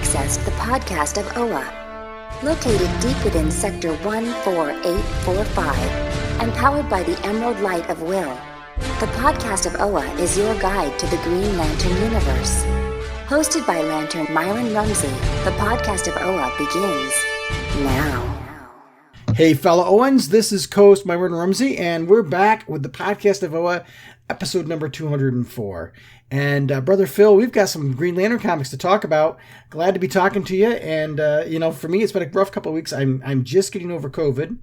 accessed the podcast of Oa. Located deep within Sector 14845 and powered by the Emerald Light of Will, the podcast of Oa is your guide to the Green Lantern universe. Hosted by Lantern Myron Rumsey, the podcast of Oa begins now. Hey, fellow Owens, this is co-host Myron Rumsey, and we're back with the podcast of Oa, episode number 204. And Brother Phil, we've got some Green Lantern comics to talk about. Glad to be talking to you. And, for me, it's been a rough couple of weeks. I'm just getting over COVID,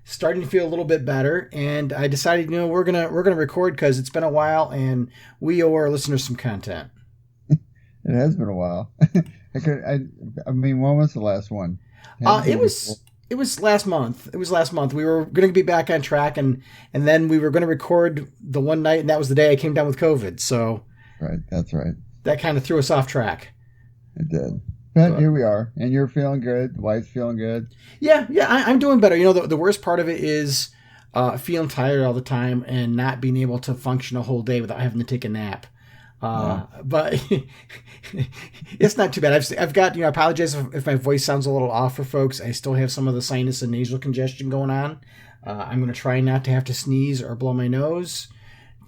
starting to feel a little bit better. And I decided, we're gonna record because it's been a while, and we owe our listeners some content. It has been a while. When was the last one? It was last month. We were going to be back on track, and then we were going to record the one night, and that was the day I came down with COVID. So, right, that's right. That kind of threw us off track. It did. But here we are, and you're feeling good. The wife's feeling good. Yeah, I'm doing better. The worst part of it is feeling tired all the time and not being able to function a whole day without having to take a nap. But it's not too bad. I've got, I apologize if my voice sounds a little off for folks. I still have some of the sinus and nasal congestion going on. I'm going to try not to have to sneeze or blow my nose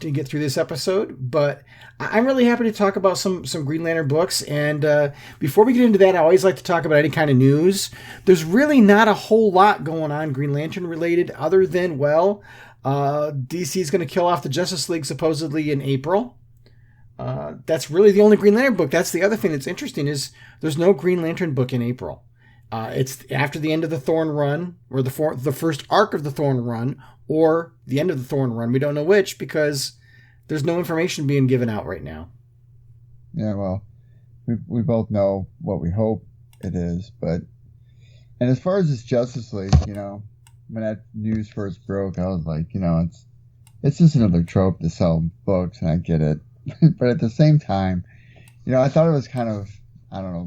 to get through this episode, but I'm really happy to talk about some Green Lantern books. And before we get into that, I always like to talk about any kind of news. There's really not a whole lot going on Green Lantern related other than, DC is going to kill off the Justice League supposedly in April. That's really the only Green Lantern book. That's the other thing that's interesting is there's no Green Lantern book in April. It's after the end of the Thorn run, or the first arc of the Thorn run, or the end of the Thorn run. We don't know which because there's no information being given out right now. Yeah, well, we both know what we hope it is, and as far as this Justice League, when that news first broke, I was like, it's just another trope to sell books, and I get it. But at the same time, I thought it was kind of,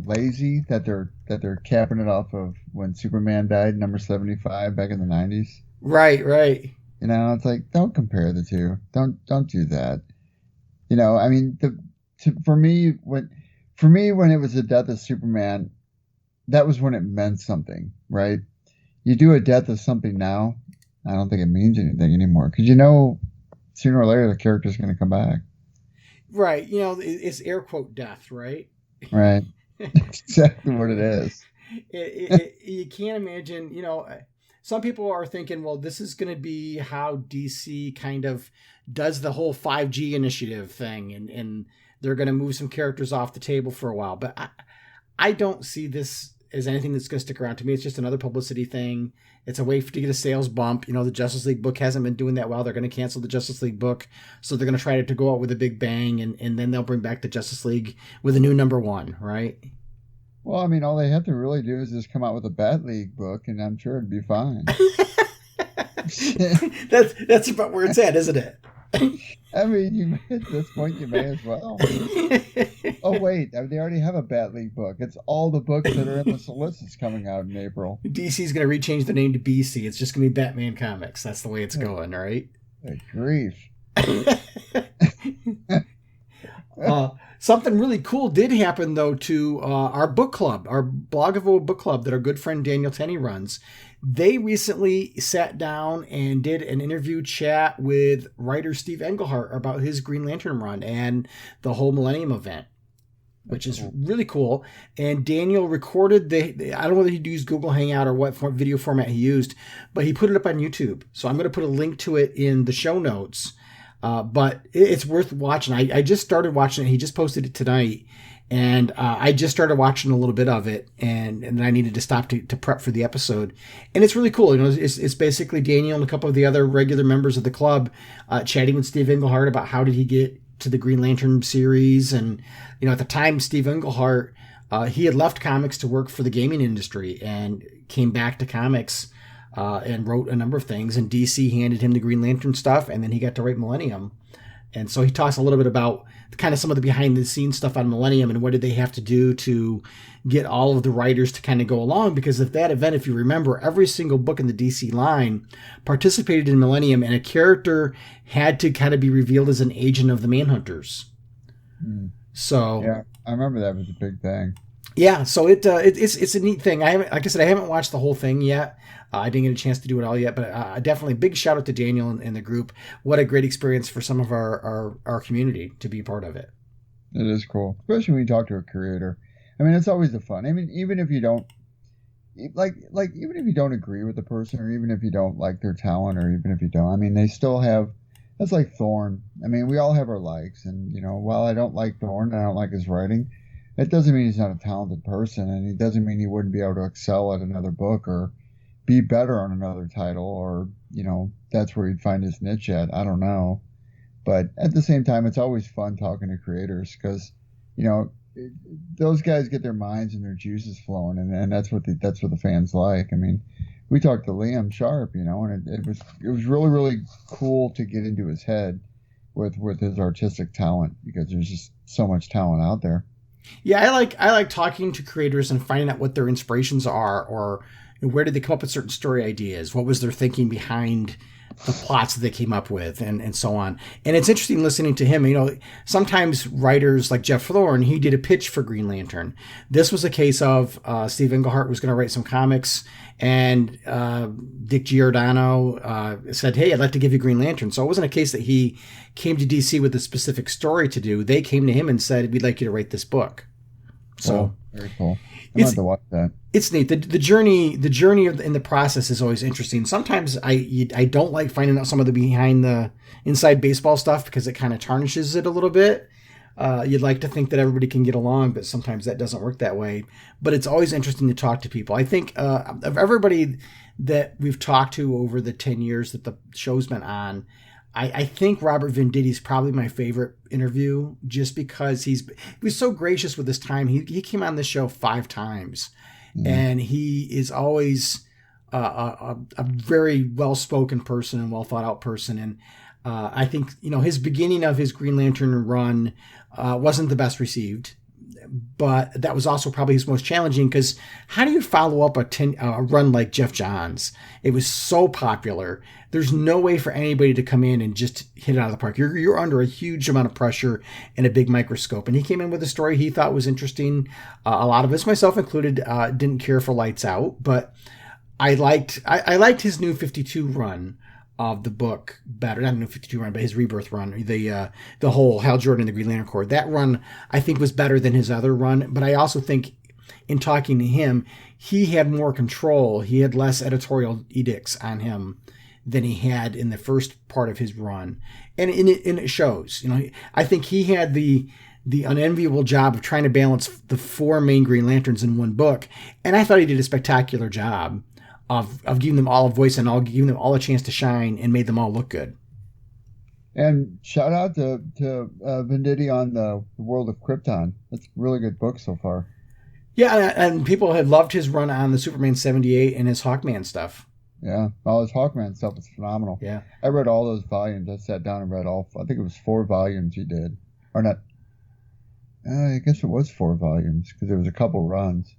lazy that they're capping it off of when Superman died, number 75 back in the 90s. Right. It's like, don't compare the two. Don't do that. For me, when it was the death of Superman, that was when it meant something, right? You do a death of something now, I don't think it means anything anymore because sooner or later the character's going to come back. Right. It's air quote death, right? Right. Exactly what it is. You can't imagine, some people are thinking, well, this is going to be how DC kind of does the whole 5G initiative thing. And they're going to move some characters off the table for a while. But I don't see this as anything that's going to stick around. To me, it's just another publicity thing. It's a way to get a sales bump. The Justice League book hasn't been doing that well. They're going to cancel the Justice League book. So they're going to try to go out with a big bang, and then they'll bring back the Justice League with a new number one, right? Well, all they have to really do is just come out with a Bat League book, and I'm sure it'd be fine. That's about where it's at, isn't it? At this point, you may as well. Oh, wait. They already have a Bat League book. It's all the books that are in the solicits coming out in April. DC's going to rechange the name to BC. It's just going to be Batman Comics. That's the way it's going, right? Good grief. Something really cool did happen, though, to our book club, our Blog of Oa Bookclub that our good friend Daniel Tenney runs. They recently sat down and did an interview chat with writer Steve Englehart about his Green Lantern run and the whole Millennium event, which is really cool. And Daniel recorded I don't know whether he used Google Hangout or what video format he used, but he put it up on YouTube. So I'm going to put a link to it in the show notes. But it's worth watching. I just started watching it. He just posted it tonight. And I just started watching a little bit of it, and then I needed to stop to prep for the episode. And it's really cool. It's basically Daniel and a couple of the other regular members of the club chatting with Steve Englehart about how did he get to the Green Lantern series. And, at the time, Steve Englehart, he had left comics to work for the gaming industry and came back to comics and wrote a number of things. And DC handed him the Green Lantern stuff, and then he got to write Millennium. And so he talks a little bit about kind of some of the behind-the-scenes stuff on Millennium and what did they have to do to get all of the writers to kind of go along. Because of that event, if you remember, every single book in the DC line participated in Millennium, and a character had to kind of be revealed as an agent of the Manhunters. So yeah, I remember that was a big thing. Yeah, so it's a neat thing. Like I said, I haven't watched the whole thing yet. I didn't get a chance to do it all yet, but definitely big shout out to Daniel and the group. What a great experience for some of our community to be part of it. It is cool, especially when you talk to a creator. I mean, it's always the fun. I mean, even if you don't even if you don't agree with the person, or even if you don't like their talent, or even if you don't, I mean, they still have. That's like Thorne. I mean, we all have our likes, and while I don't like Thorne, and I don't like his writing, it doesn't mean he's not a talented person, and it doesn't mean he wouldn't be able to excel at another book or be better on another title, or that's where he'd find his niche at. I don't know, but at the same time, it's always fun talking to creators because those guys get their minds and their juices flowing, and that's what the fans like. I mean, we talked to Liam Sharp, and it was really, really cool to get into his head with his artistic talent, because there's just so much talent out there. Yeah, I like talking to creators and finding out what their inspirations are, or where did they come up with certain story ideas? What was their thinking behind the plots that they came up with, and so on. And it's interesting listening to him. Sometimes writers like Jeff Thorne, he did a pitch for Green Lantern. This was a case of Steve Englehart was going to write some comics, and Dick Giordano said, "Hey, I'd like to give you Green Lantern." So it wasn't a case that he came to DC with a specific story to do. They came to him and said, "We'd like you to write this book." So very cool. I'm going to watch that. It's neat. The journey in the process is always interesting. Sometimes I don't like finding out some of the behind the inside baseball stuff, because it kind of tarnishes it a little bit. You'd like to think that everybody can get along, but sometimes that doesn't work that way. But it's always interesting to talk to people. I think of everybody that we've talked to over the 10 years that the show's been on, I think Robert Venditti is probably my favorite interview, just because he was so gracious with his time. He came on this show 5 times, and he is always a very well-spoken person and well-thought-out person. And I think his beginning of his Green Lantern run wasn't the best received, but that was also probably his most challenging, because how do you follow up a run like Jeff Johns? It was so popular. There's no way for anybody to come in and just hit it out of the park. You're under a huge amount of pressure and a big microscope. And he came in with a story he thought was interesting. A lot of us, myself included, didn't care for Lights Out, but I liked his New 52 run of the book better. Not a New 52 run, but his Rebirth run, the whole Hal Jordan and the Green Lantern Corps. That run I think was better than his other run, but I also think in talking to him, he had more control. He had less editorial edicts on him than he had in the first part of his run, and it shows. I think he had the unenviable job of trying to balance the 4 main Green Lanterns in one book, and I thought he did a spectacular job of giving them all a voice and giving them all a chance to shine, and made them all look good. And shout out to Venditti on the World of Krypton. That's a really good book so far. Yeah, and people had loved his run on the Superman 78 and his Hawkman stuff. Yeah, all his Hawkman stuff was phenomenal. Yeah, I read all those volumes. I sat down and read all. I think it was 4 volumes he did, or not. I guess it was 4 volumes, because there was a couple runs.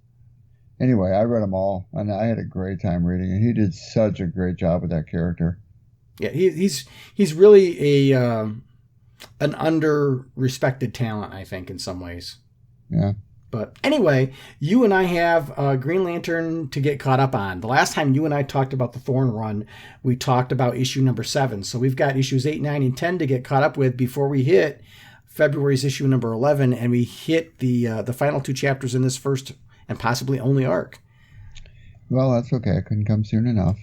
Anyway, I read them all, and I had a great time reading it. He did such a great job with that character. Yeah, he's really an under-respected talent, I think, in some ways. Yeah. But anyway, you and I have Green Lantern to get caught up on. The last time you and I talked about the Thorne run, we talked about issue number 7. So we've got issues 8, 9, and 10 to get caught up with before we hit February's issue number 11, and we hit the final 2 chapters in this first and possibly only arc. Well, that's okay. I couldn't come soon enough.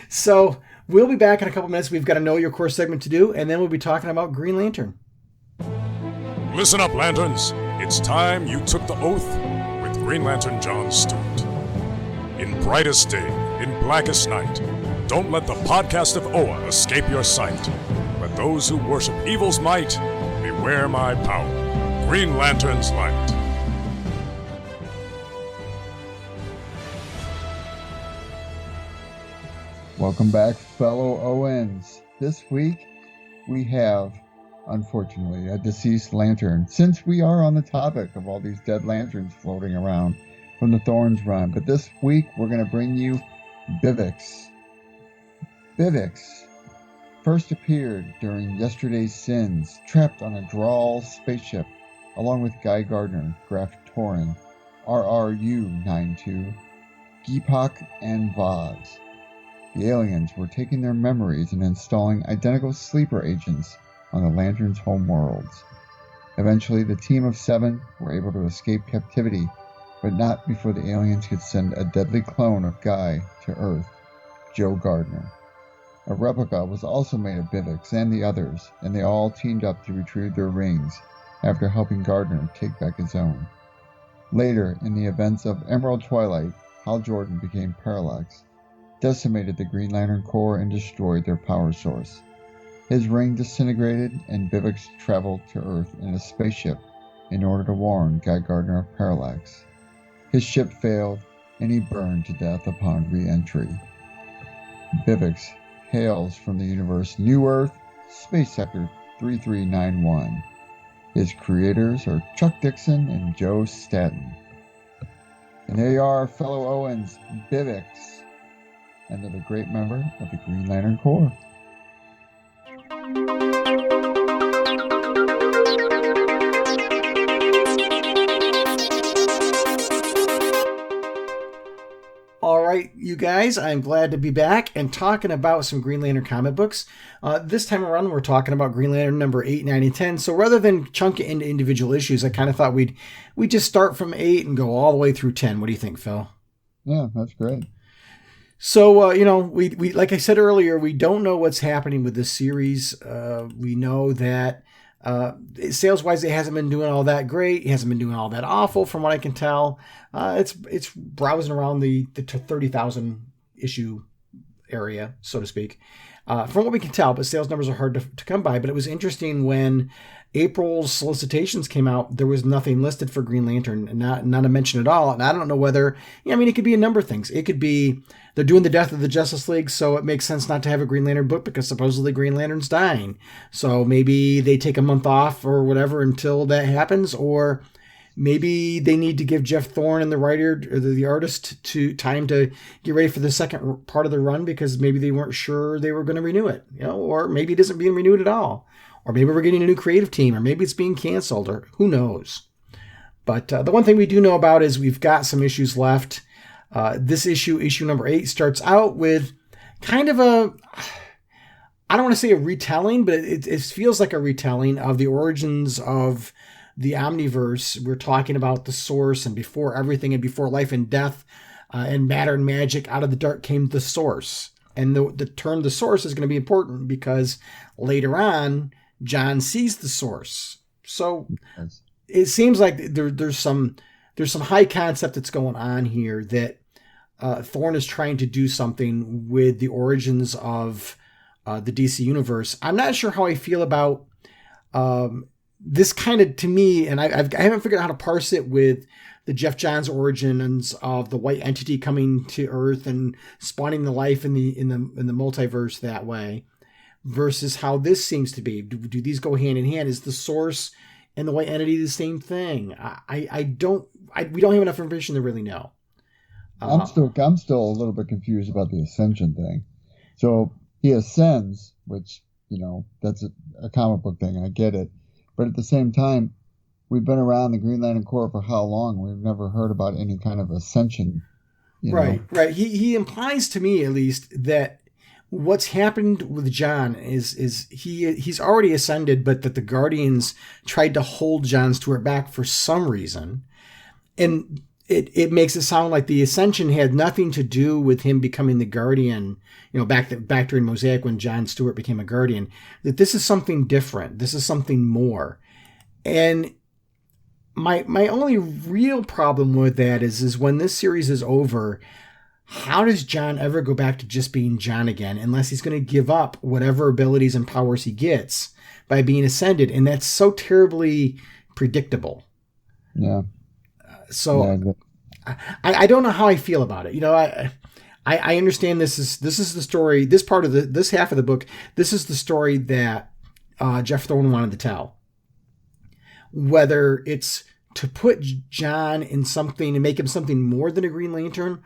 So we'll be back in a couple minutes. We've got a Know Your Core segment to do, and then we'll be talking about Green Lantern. Listen up, Lanterns. It's time you took the oath with Green Lantern John Stewart. In brightest day, in blackest night, don't let the podcast of Oa escape your sight. Let those who worship evil's might beware my power. Green Lantern's light. Welcome back, fellow Owens. This week we have, unfortunately, a deceased lantern, since we are on the topic of all these dead lanterns floating around from the Thorns run. But this week we're going to bring you Bivvix. Bivvix first appeared during Yesterday's Sins, trapped on a Drawl spaceship, along with Guy Gardner, Graf Torin, RRU-92, Geepak, and Vaz. The aliens were taking their memories and installing identical sleeper agents on the Lantern's homeworlds. Eventually, the team of 7 were able to escape captivity, but not before the aliens could send a deadly clone of Guy to Earth, Joe Gardner. A replica was also made of Bivvix and the others, and they all teamed up to retrieve their rings after helping Gardner take back his own. Later, in the events of Emerald Twilight, Hal Jordan became Parallax, decimated the Green Lantern Corps, and destroyed their power source. His ring disintegrated, and Bivvix traveled to Earth in a spaceship in order to warn Guy Gardner of Parallax. His ship failed, and he burned to death upon re-entry. Bivvix hails from the universe New Earth, Space Sector 3391. His creators are Chuck Dixon and Joe Staton. And there you are, fellow Owens, Bivvix, another great member of the Green Lantern Corps. All right, you guys, I'm glad to be back and talking about some Green Lantern comic books. This time around, we're talking about Green Lantern number 8, 9, and 10. So rather than chunk it into individual issues, I kind of thought we'd just start from 8 and go all the way through 10. What do you think, Phil? Yeah, that's great. So, we like I said earlier, we don't know what's happening with this series. We know that sales-wise, it hasn't been doing all that great. It hasn't been doing all that awful, from what I can tell. It's browsing around the 30,000 issue area, so to speak, from what we can tell. But sales numbers are hard to come by. But it was interesting when April's solicitations came out, there was nothing listed for Green Lantern, not a mention at all. And I don't know whether, it could be a number of things. It could be they're doing the Death of the Justice League, so it makes sense not to have a Green Lantern book because supposedly Green Lantern's dying. So maybe they take a month off or whatever until that happens, or maybe they need to give Jeff Thorne and the writer or the artist time to get ready for the second part of the run because maybe they weren't sure they were going to renew it, or maybe it isn't being renewed at all. Or maybe we're getting a new creative team, or maybe it's being canceled, or who knows. But the one thing we do know about is we've got some issues left. This issue number 8, starts out with kind of I don't want to say a retelling, but it feels like a retelling of the origins of the Omniverse. We're talking about the source, and before everything, and before life and death, and matter and magic, out of the dark came the source. And the term the source is going to be important because later on, John sees the source. So it seems like there's some high concept that's going on here that Thorne is trying to do something with the origins of the DC universe. I'm not sure how I feel about this kind of, to me, and I haven't figured out how to parse it with the Jeff Johns origins of the white entity coming to Earth and spawning the life in the multiverse that way, versus how this seems to be. Do these go hand in hand? Is the source and the white entity the same thing? We don't have enough information to really know. I'm still a little bit confused about the ascension thing. So he ascends, which, that's a comic book thing. I get it. But at the same time, we've been around the Green Lantern Corps for how long? We've never heard about any kind of ascension. Right. He implies to me, at least, that what's happened with John is he's already ascended, but that the Guardians tried to hold John Stewart back for some reason. And it makes it sound like the ascension had nothing to do with him becoming the Guardian, back during Mosaic when John Stewart became a Guardian, that this is something different. This is something more. And my only real problem with that is when this series is over, how does John ever go back to just being John again, unless he's going to give up whatever abilities and powers he gets by being ascended? And that's so terribly predictable. Yeah. So I don't know how I feel about it. I understand this is the story, this part of this half of the book. This is the story that Jeff Thorne wanted to tell. Whether it's to put John in something and make him something more than a Green Lantern,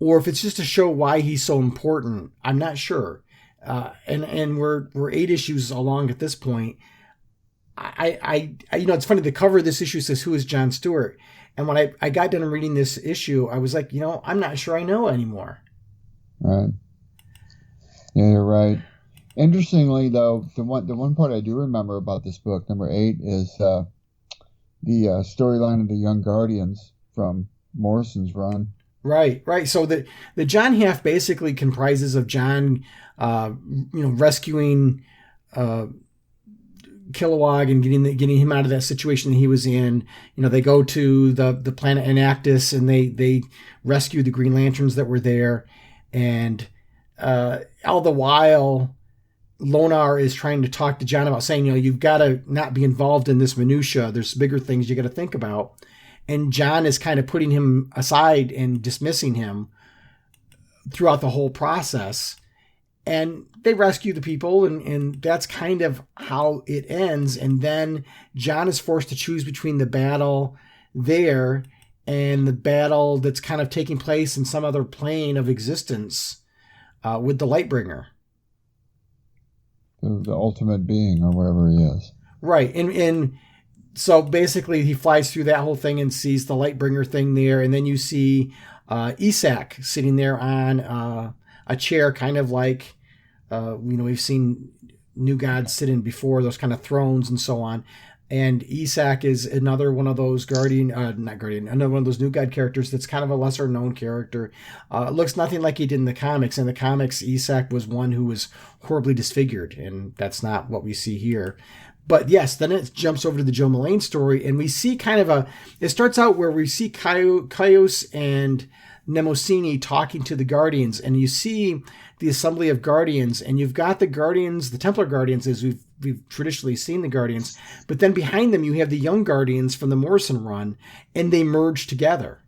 or if it's just to show why he's so important, I'm not sure. and we're 8 issues along at this point. I it's funny, the cover of this issue says, "Who is John Stewart?" And when I got done reading this issue, I was like, I'm not sure I know anymore. Right. Yeah, you're right. Interestingly, though, the one part I do remember about this book, number 8, is the storyline of the Young Guardians from Morrison's run. Right. So the John half basically comprises of John, rescuing Kilowog and getting him out of that situation that he was in. They go to the planet Enactus and they rescue the Green Lanterns that were there, and all the while Lonar is trying to talk to John about saying, you've got to not be involved in this minutia. There's bigger things you got to think about. And John is kind of putting him aside and dismissing him throughout the whole process. And they rescue the people, and that's kind of how it ends. And then John is forced to choose between the battle there and the battle that's kind of taking place in some other plane of existence with the Lightbringer. The ultimate being, or wherever he is. Right. And so basically he flies through that whole thing and sees the Lightbringer thing there. And then you see Isak sitting there on a chair, kind of like, we've seen New Gods sit in before, those kind of thrones and so on. And Isak is another one of those another one of those New God characters that's kind of a lesser known character. Looks nothing like he did in the comics. In the comics, Isak was one who was horribly disfigured, and that's not what we see here. But yes, then it jumps over to the Joe Mullane story, and we see kind of it starts out where we see Caius and Nemosini talking to the Guardians, and you see the assembly of Guardians, and you've got the Guardians, the Templar Guardians, as we've traditionally seen the Guardians, but then behind them you have the Young Guardians from the Morrison run, and they merge together,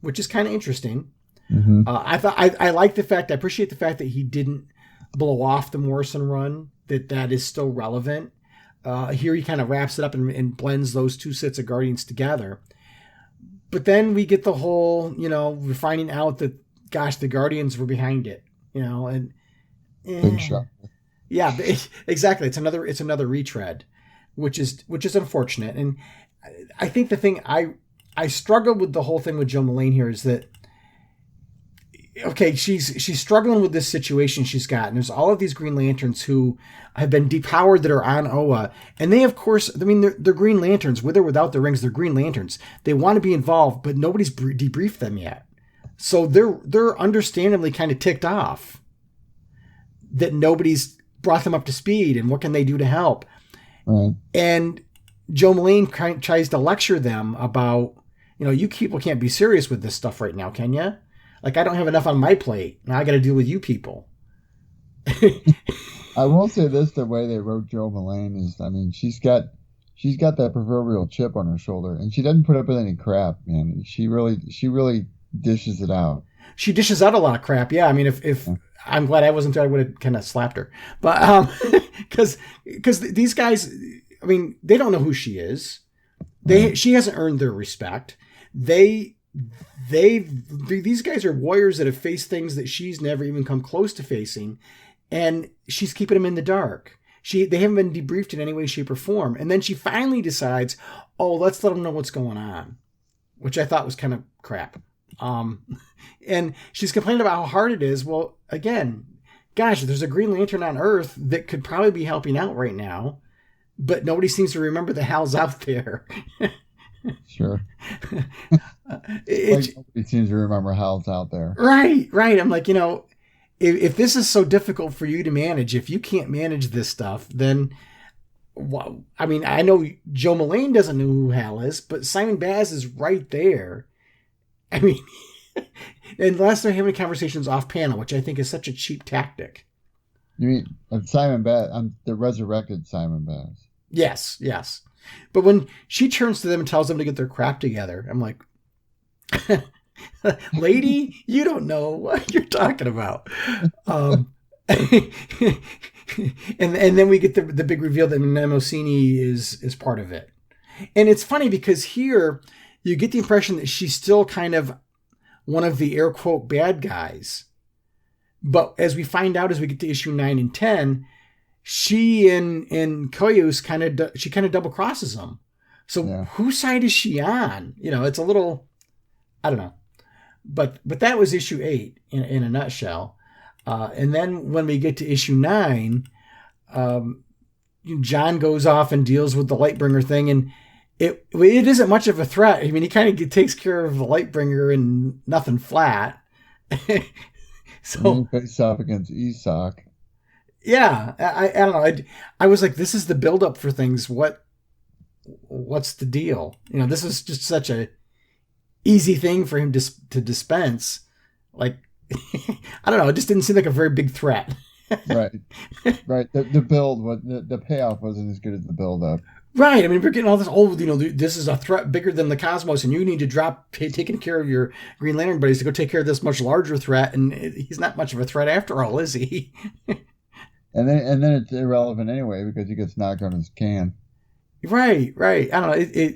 which is kind of interesting. Mm-hmm. I like the fact, I appreciate the fact that he didn't blow off the Morrison run, that is still relevant. Here he kind of wraps it up and blends those two sets of Guardians together. But then we get the whole, we're finding out that, gosh, the Guardians were behind it, and big shot. Yeah, exactly. It's another retread, which is unfortunate. And I think the thing I struggle with the whole thing with Joe Mullane here is that, okay, she's struggling with this situation she's got, and there's all of these Green Lanterns who have been depowered that are on Oa, and they, of course, they're Green Lanterns, with or without their rings, they're Green Lanterns. They want to be involved, but nobody's debriefed them yet, so they're understandably kind of ticked off that nobody's brought them up to speed, and what can they do to help? Right. And Joe Mullane tries to lecture them about, you people can't be serious with this stuff right now, can you? Like, I don't have enough on my plate. Now I got to deal with you people. I will say this: the way they wrote Joe Mullane is, she's got that proverbial chip on her shoulder, and she doesn't put up with any crap, man. She really dishes it out. She dishes out a lot of crap. Yeah, if I'm glad I wasn't there, I would have kind of slapped her. But because these guys, they don't know who she is. She hasn't earned their respect. These guys are warriors that have faced things that she's never even come close to facing, and she's keeping them in the dark. They haven't been debriefed in any way, shape, or form. And then she finally decides, let's let them know what's going on, which I thought was kind of crap. And she's complaining about how hard it is. Well, again, gosh, there's a Green Lantern on Earth that could probably be helping out right now, but nobody seems to remember the Hal's out there. Sure. Nobody seems to remember Hal's out there. Right. I'm like, if this is so difficult for you to manage, if you can't manage this stuff, then, I know Joe Mullane doesn't know who Hal is, but Simon Baz is right there. And last they're having conversations off panel, which I think is such a cheap tactic. You mean Simon Baz? The resurrected Simon Baz. Yes. But when she turns to them and tells them to get their crap together, I'm like, lady, you don't know what you're talking about. And then we get the big reveal that Nemosini is part of it. And it's funny because here you get the impression that she's still kind of one of the air quote bad guys, But as we find out as we get to issue 9 and 10, she and Koyus kind of double crosses him. So whose side is she on? It's a little, I don't know. But that was issue 8 in a nutshell. And then when we get to issue 9, John goes off and deals with the Lightbringer thing, and it isn't much of a threat. I mean, he kind of takes care of the Lightbringer and nothing flat. So face off against Esoc. Yeah, I don't know. I was like, this is the buildup for things. What's the deal? This is just such a easy thing for him to dispense. Like, I don't know. It just didn't seem like a very big threat. Right. The build, the payoff wasn't as good as the build up. Right. I mean, we're getting all this, this is a threat bigger than the cosmos, and you need to drop taking care of your Green Lantern buddies to go take care of this much larger threat, and he's not much of a threat after all, is he? And then it's irrelevant anyway because he gets knocked on his can. Right. I don't know.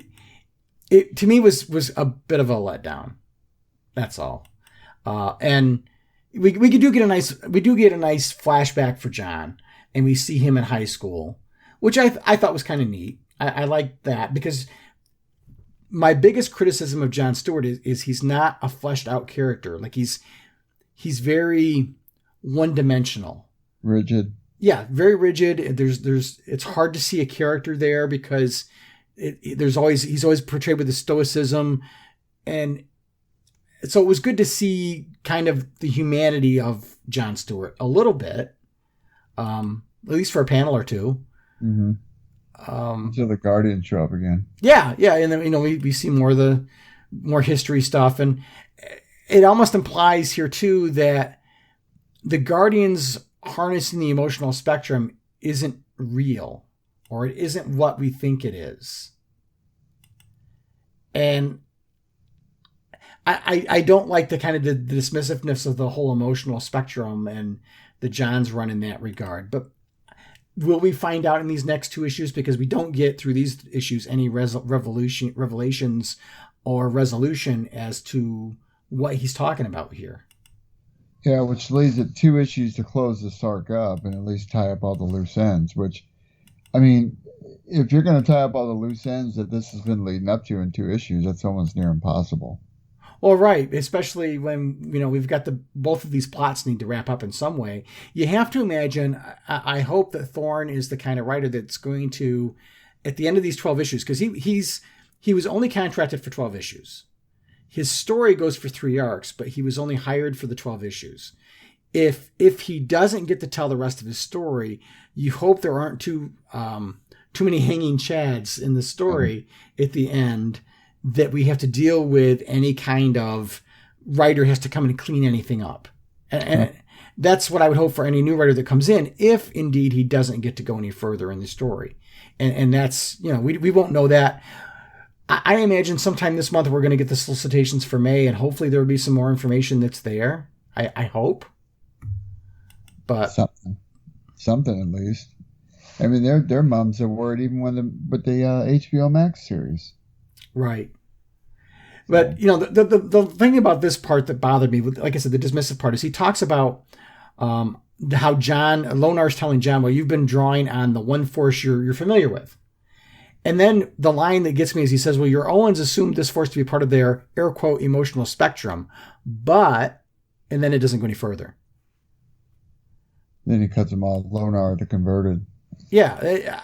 It to me was a bit of a letdown. That's all. And we do get a nice flashback for John, and we see him in high school, which I thought was kind of neat. I like that because my biggest criticism of Jon Stewart is he's not a fleshed out character. Like he's very one dimensional, rigid. Yeah, very rigid. There's it's hard to see a character there because he's always portrayed with the stoicism, and so it was good to see kind of the humanity of Jon Stewart a little bit, at least for a panel or two. Mm-hmm. So the Guardians show up again. Yeah, and then we see more history stuff, and it almost implies here too that the Guardians harnessing the emotional spectrum isn't real, or it isn't what we think it is. And I don't like the kind of the dismissiveness of the whole emotional spectrum and the John's run in that regard. But will we find out in these next 2 issues? Because we don't get through these issues any revelations or resolution as to what he's talking about here. Yeah, which leaves it 2 issues to close this arc up and at least tie up all the loose ends, which, I mean, if you're going to tie up all the loose ends that this has been leading up to in 2 issues, that's almost near impossible. Well, right, especially when, we've got both of these plots need to wrap up in some way. You have to imagine, I hope that Thorne is the kind of writer that's going to, at the end of these 12 issues, because he was only contracted for 12 issues. His story goes for 3 arcs, but he was only hired for the 12 issues. If he doesn't get to tell the rest of his story, you hope there aren't too many hanging chads in the story at the end that we have to deal with any kind of writer has to come in and clean anything up. And that's what I would hope for any new writer that comes in, if indeed he doesn't get to go any further in the story. And that's, we won't know that. I imagine sometime this month we're going to get the solicitations for May, and hopefully there will be some more information that's there. I hope. But something at least. I mean, their mums are worried even with the HBO Max series. Right. But, the thing about this part that bothered me, like I said, the dismissive part, is he talks about how Lonar's telling John, well, you've been drawing on the one force you're familiar with. And then the line that gets me is he says, well, your Owens assumed this force to be part of their, air quote, emotional spectrum, but, and then it doesn't go any further. Then he cuts them all. Lonar, the converted. Yeah.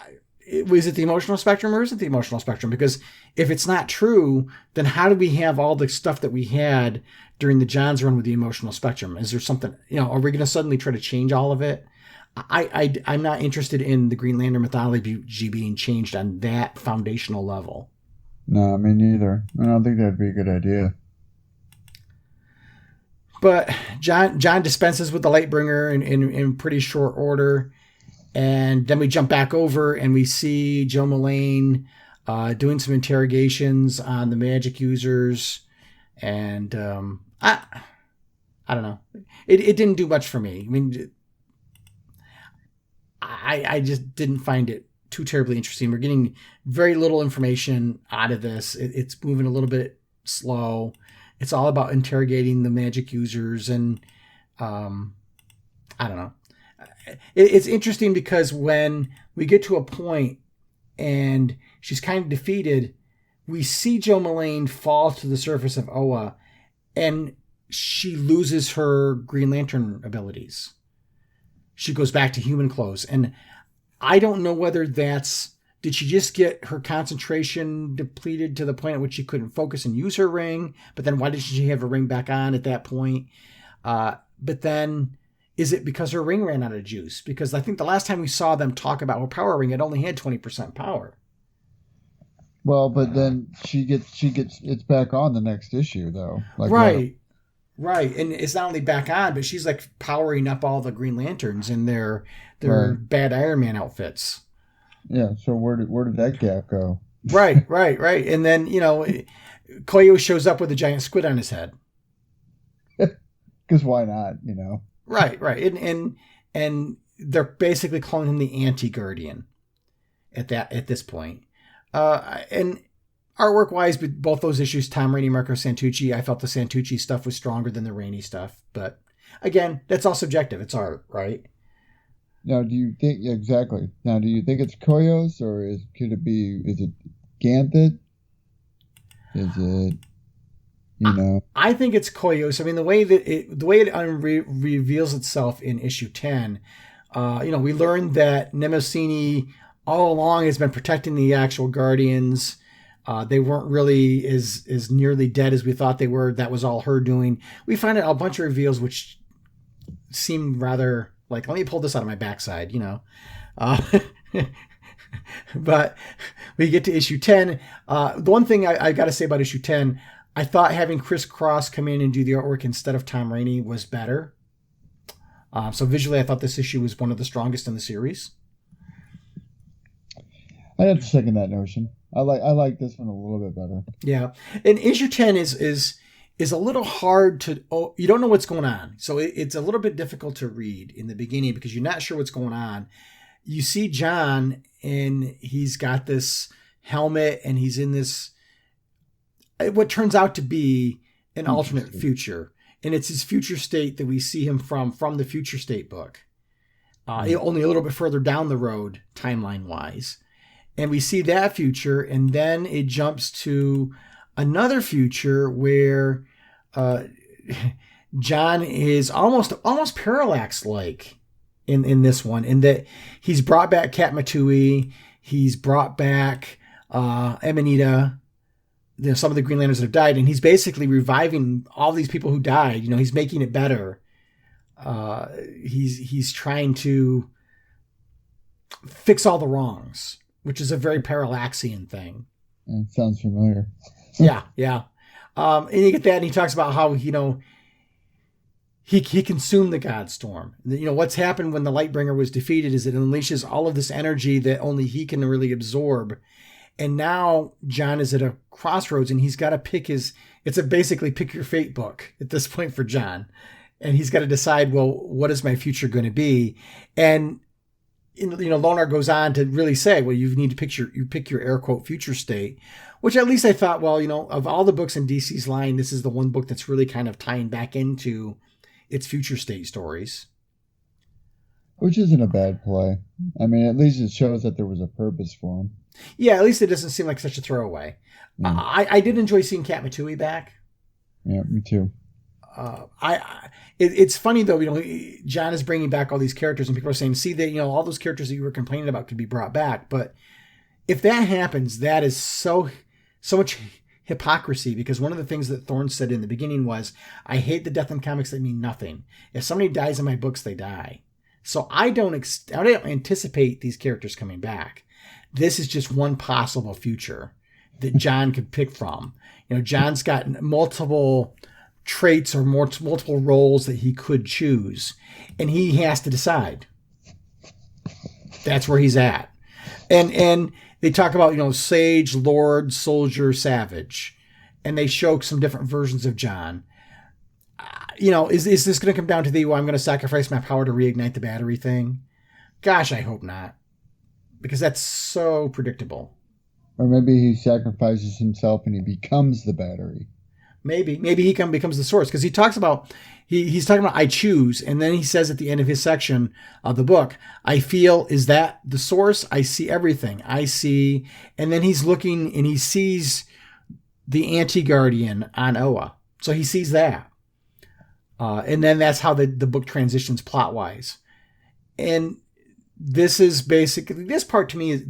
Is it the emotional spectrum or is it the emotional spectrum? Because if it's not true, then how do we have all the stuff that we had during the John's run with the emotional spectrum? Is there something, are we going to suddenly try to change all of it? I'm not interested in the Green Lantern mythology being changed on that foundational level. No, me neither. I don't think that'd be a good idea. But John dispenses with the Lightbringer in pretty short order. And then we jump back over and we see Joe Mullane doing some interrogations on the magic users. And I don't know. It didn't do much for me. I mean, I just didn't find it too terribly interesting. We're getting very little information out of this. It's moving a little bit slow. It's all about interrogating the magic users. And I don't know. It's interesting because when we get to a point and she's kind of defeated, we see Jo Mullein fall to the surface of Oa, and she loses her Green Lantern abilities. She goes back to human clothes. And I don't know whether did she just get her concentration depleted to the point at which she couldn't focus and use her ring? But then why didn't she have her ring back on at that point? But then is it because her ring ran out of juice? Because I think the last time we saw them talk about her power ring, it only had 20% power. Well, but then she gets it's back on the next issue though. Like right. Right. And it's not only back on, but she's like powering up all the Green Lanterns in their Right. bad Iron Man outfits. Yeah. So where did that gap go? Right. And then, Koyo shows up with a giant squid on his head. Because why not? Right. And they're basically calling him the anti-Guardian at this point. And artwork wise, both those issues, Tom Rainey, Marco Santucci, I felt the Santucci stuff was stronger than the Rainey stuff. But again, that's all subjective. It's art, right? Now, do you think exactly? Now, do you think it's Koyos or is it Ganthet? Is it I think it's Koyos. I mean, the way it reveals itself in issue 10, we learned that Nemosini all along has been protecting the actual Guardians. They weren't really as nearly dead as we thought they were. That was all her doing. We find out a bunch of reveals which seem rather like, let me pull this out of my backside, But we get to issue 10. The one thing I got to say about issue 10, I thought having Chris Cross come in and do the artwork instead of Tom Rainey was better. So visually, I thought this issue was one of the strongest in the series. I have to second that notion. I like this one a little bit better. Yeah, and issue 10 is a little hard to. You don't know what's going on, so it's a little bit difficult to read in the beginning because you're not sure what's going on. You see John, and he's got this helmet, and he's in this what turns out to be an alternate future, and it's his future state that we see him from the Future State book, only a little bit further down the road timeline wise. And we see that future, and then it jumps to another future where John is almost Parallax-like in this one, in that he's brought back Katmatui, he's brought back Emanita, some of the Green Lanterns that have died, and he's basically reviving all these people who died. He's making it better. He's trying to fix all the wrongs, which is a very Parallaxian thing. It sounds familiar. Yeah. And you get that, and he talks about how, he consumed the Godstorm. What's happened when the Lightbringer was defeated is it unleashes all of this energy that only he can really absorb. And now John is at a crossroads, and he's got to pick it's a basically pick your fate book at this point for John. And he's got to decide, well, what is my future going to be? And Lonar goes on to really say, well, you need to pick your air quote future state, which at least I thought, well, of all the books in DC's line, this is the one book that's really kind of tying back into its future state stories. Which isn't a bad play. I mean, at least it shows that there was a purpose for him. Yeah, at least it doesn't seem like such a throwaway. Mm. I did enjoy seeing Katmatui back. Yeah, me too. It's funny though, John is bringing back all these characters, and people are saying, see that, all those characters that you were complaining about could be brought back. But if that happens, that is so much hypocrisy, because one of the things that Thorne said in the beginning was, I hate the death in comics that mean nothing. If somebody dies in my books, they die. So I don't anticipate these characters coming back. This is just one possible future that John could pick from. John's got multiple traits or multiple roles that he could choose, and he has to decide. That's where he's at. And they talk about, sage, lord, soldier, savage, and they show some different versions of John. Is this going to come down to I'm going to sacrifice my power to reignite the battery thing? Gosh, I hope not, because that's so predictable. Or maybe he sacrifices himself and he becomes the battery. Maybe he becomes the source, because he talks about he's talking about I choose, and then he says at the end of his section of the book, I feel is that the source. I see everything. I see, and then he's looking and he sees the anti-guardian on Oa, so he sees that, and then that's how the book transitions plot wise. And this is basically, this part to me is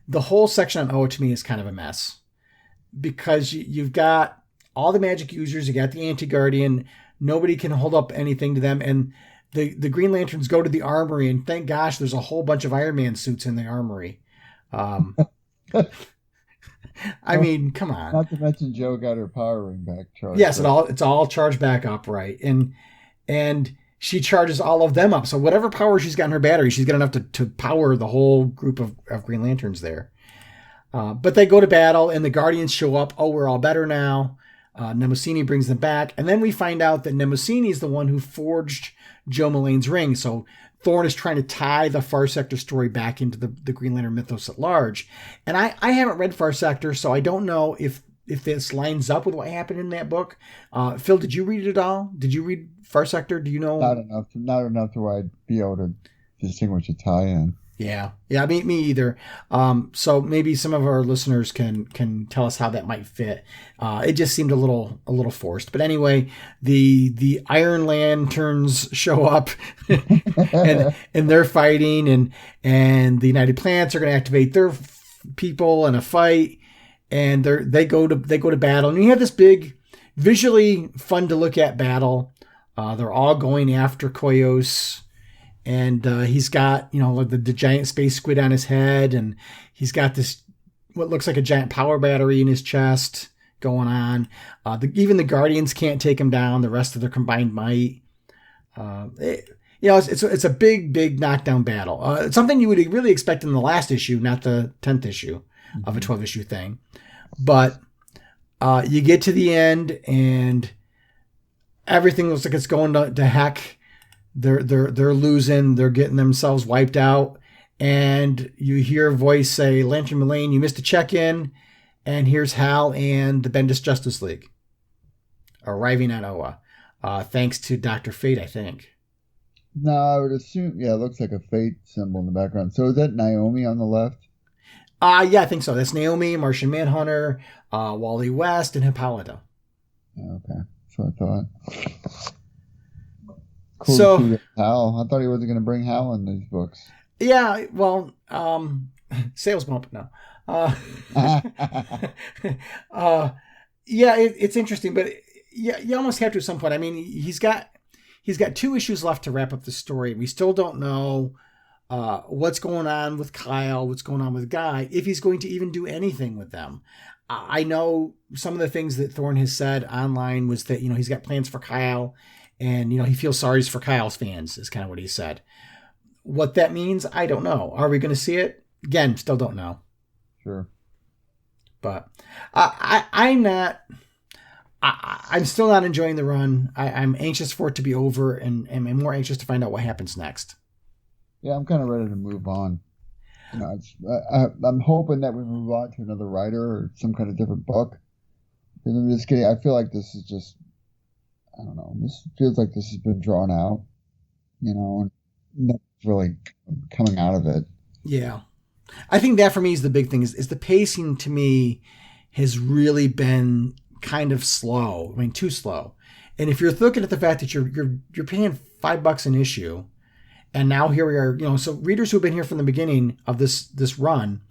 the whole section on Oa to me is kind of a mess, because you've got all the magic users, you got the anti-guardian, nobody can hold up anything to them, and the Green Lanterns go to the armory, and thank gosh there's a whole bunch of Iron Man suits in the armory. I mean, come on. Not to mention Jo got her power ring back charged. Yes, it's all charged back up, right? And she charges all of them up. So whatever power she's got in her battery, she's got enough to power the whole group of Green Lanterns there. But they go to battle, and the Guardians show up. Oh, we're all better now. Nemosini brings them back. And then we find out that Nemosini is the one who forged Jo Mullein's ring. So Thorne is trying to tie the Far Sector story back into the Green Lantern mythos at large. And I haven't read Far Sector, so I don't know if this lines up with what happened in that book. Phil, did you read it at all? Did you read Far Sector? Do you know? Not enough to where I'd be able to distinguish a tie-in. Yeah, me either. So maybe some of our listeners can tell us how that might fit. It just seemed a little forced. But anyway, the Iron Lanterns show up and they're fighting, and the United Planets are going to activate their people in a fight, and they go to battle, and you have this big, visually fun to look at battle. They're all going after Koyos. And he's got, the giant space squid on his head, and he's got this, what looks like a giant power battery in his chest going on. Even the Guardians can't take him down, the rest of their combined might. It's a big knockdown battle. It's something you would really expect in the last issue, not the 10th issue of a 12-issue thing. But you get to the end, and everything looks like it's going to heck. They're losing. They're getting themselves wiped out. And you hear a voice say, Lantern Mullein, you missed a check-in. And here's Hal and the Bendis Justice League arriving at Oa. Thanks to Dr. Fate, I think. No, I would assume, it looks like a Fate symbol in the background. So is that Naomi on the left? Yeah, I think so. That's Naomi, Martian Manhunter, Wally West, and Hippolyta. Okay, that's what I thought. Cool. So, Hal. I thought he wasn't going to bring Hal in these books. Yeah, well, sales bump, no. It's interesting, but you almost have to at some point. I mean, he's got 2 issues left to wrap up the story. We still don't know what's going on with Kyle, what's going on with Guy, if he's going to even do anything with them. I know some of the things that Thorne has said online was that, he's got plans for Kyle, and, he feels sorry for Kyle's fans, is kind of what he said. What that means, I don't know. Are we going to see it? Again, still don't know. Sure. But I'm still not enjoying the run. I'm anxious for it to be over, and I'm more anxious to find out what happens next. Yeah, I'm kind of ready to move on. I'm hoping that we move on to another writer or some kind of different book. Because I'm just kidding. I feel like this is just, I don't know. This feels like this has been drawn out, and nothing's really coming out of it. Yeah. I think that for me is the big thing is the pacing to me has really been kind of slow. I mean, too slow. And if you're looking at the fact that you're paying $5 an issue, and now here we are, so readers who've been here from the beginning of this run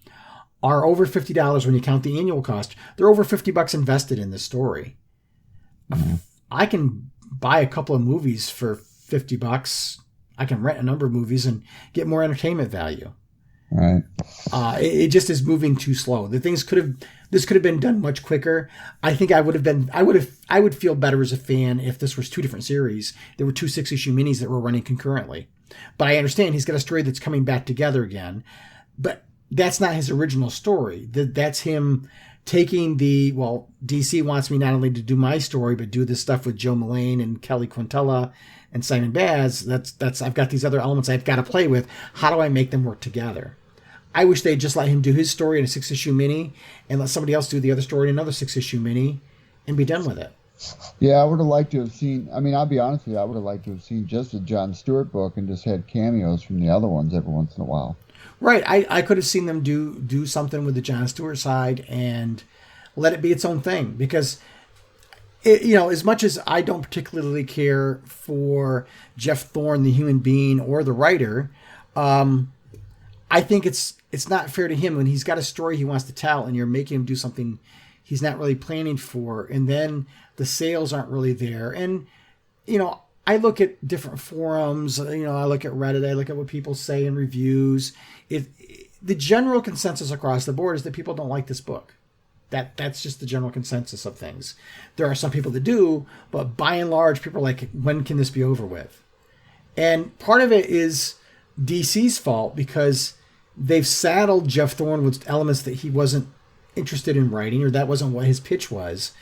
are over $50 when you count the annual cost. They're over $50 invested in this story. Mm-hmm. I can buy a couple of movies for $50. I can rent a number of movies and get more entertainment value. Right. It just is moving too slow. This could have been done much quicker. I think I would feel better as a fan if this was 2 different series. There were 2 6-issue minis that were running concurrently. But I understand he's got a story that's coming back together again. But that's not his original story. That's him taking DC wants me not only to do my story, but do this stuff with Jo Mullein and Kelly Quintella and Simon Baz. That's I've got these other elements I've got to play with. How do I make them work together? I wish they'd just let him do his story in a 6-issue mini and let somebody else do the other story in another 6-issue mini and be done with it. Yeah, I would have liked to have seen, I mean, I'll be honest with you, I would have liked to have seen just a Jon Stewart book and just had cameos from the other ones every once in a while. Right. I could have seen them do something with the Jon Stewart side and let it be its own thing, because as much as I don't particularly care for Jeff Thorne, the human being, or the writer, I think it's not fair to him when he's got a story he wants to tell and you're making him do something he's not really planning for, and then the sales aren't really there. And, I look at different forums, I look at Reddit, I look at what people say in reviews. The general consensus across the board is that people don't like this book. That's just the general consensus of things. There are some people that do, but by and large, people are like, when can this be over with? And part of it is DC's fault, because they've saddled Jeff Thorne with elements that he wasn't interested in writing, or that wasn't what his pitch was.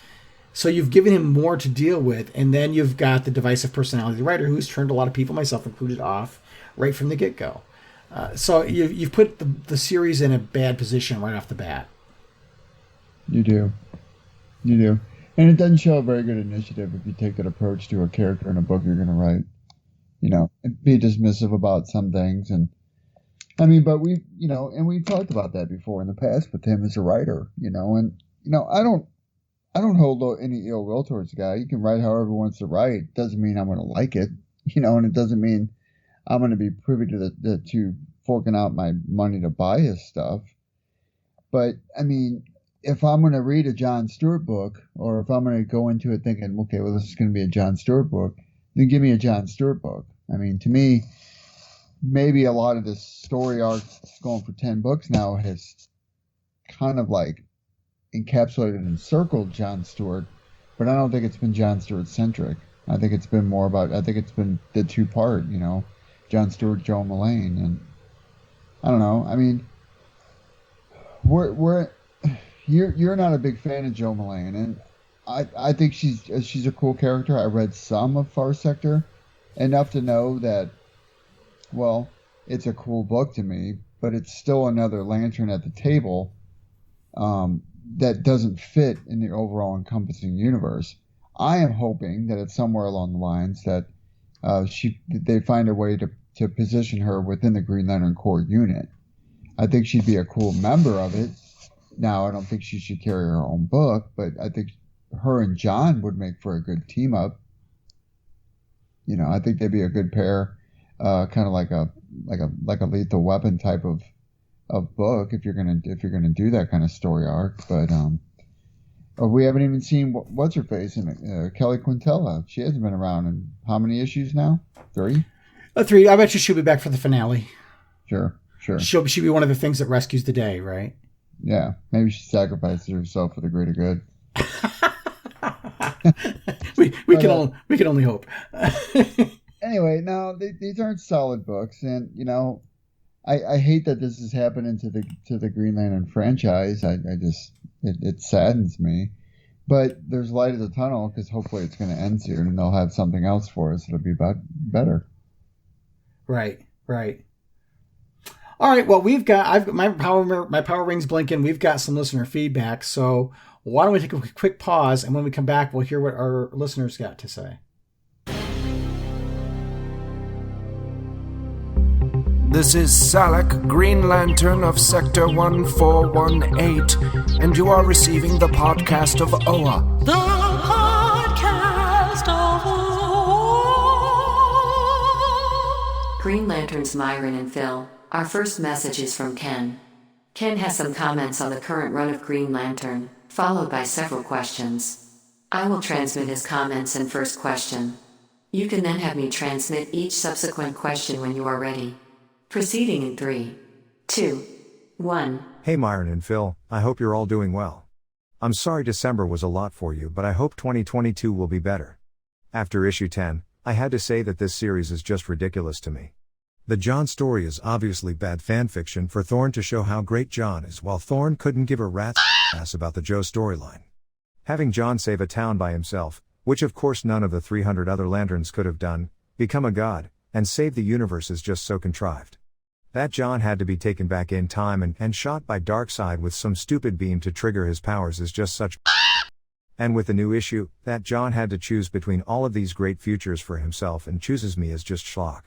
So you've given him more to deal with, and then you've got the divisive personality of the writer, who's turned a lot of people, myself included, off right from the get-go. So you've put the series in a bad position right off the bat. You do. And it doesn't show a very good initiative if you take that approach to a character in a book you're going to write. And be dismissive about some things. And I mean, but we've talked about that before in the past with him as a writer, and, I don't hold any ill will towards the guy. He can write however he wants to write. Doesn't mean I'm going to like it, and it doesn't mean I'm going to be privy to forking out my money to buy his stuff. But, I mean, if I'm going to read a Jon Stewart book, or if I'm going to go into it thinking, okay, well, this is going to be a Jon Stewart book, then give me a Jon Stewart book. I mean, to me, maybe a lot of this story arc going for 10 books now has kind of like encapsulated and encircled Jon Stewart, but I don't think it's been Jon Stewart centric. I think it's been the two-part, Jon Stewart, Joe Mullane, and I don't know. I mean, you're not a big fan of Joe Mullane, and I think she's a cool character. I read some of Far Sector, enough to know that, well, it's a cool book to me, but it's still another lantern at the table that doesn't fit in the overall encompassing universe. I am hoping that it's somewhere along the lines that they find a way to position her within the Green Lantern Corps unit. I think she'd be a cool member of it. Now, I don't think she should carry her own book, but I think her and John would make for a good team up. I think they'd be a good pair, kind of like a Lethal Weapon type of book if you're gonna do that kind of story arc. But we haven't even seen what's her face in it, Kelly Quintella. She hasn't been around in how many issues now? 3? 3. I bet you she'll be back for the finale. Sure. She'll be one of the things that rescues the day, right? Yeah, maybe she sacrifices herself for the greater good. we can only hope. Anyway, no, these aren't solid books, and I hate that this is happening to the Green Lantern franchise. It saddens me, but there's light at the tunnel because hopefully it's going to end soon, and they'll have something else for us that'll be better. Right. All right. Well, I've got my power ring's blinking. We've got some listener feedback, so why don't we take a quick pause, and when we come back, we'll hear what our listeners got to say. This is Salak, Green Lantern of Sector 1418, and you are receiving the podcast of Oa. The podcast of Oa. Green Lanterns Myron and Phil. Our first message is from Ken. Ken has some comments on the current run of Green Lantern, followed by several questions. I will transmit his comments and first question. You can then have me transmit each subsequent question when you are ready. Proceeding in 3, 2, 1. Hey Myron and Phil, I hope you're all doing well. I'm sorry December was a lot for you, but I hope 2022 will be better. After issue 10, I had to say that this series is just ridiculous to me. The John story is obviously bad fanfiction for Thorne to show how great John is, while Thorne couldn't give a rat's ass about the Joe storyline. Having John save a town by himself, which of course none of the 300 other lanterns could have done, become a god, and save the universe is just so contrived. That John had to be taken back in time and shot by Darkseid with some stupid beam to trigger his powers is just such And with the new issue, that John had to choose between all of these great futures for himself and chooses me is just schlock.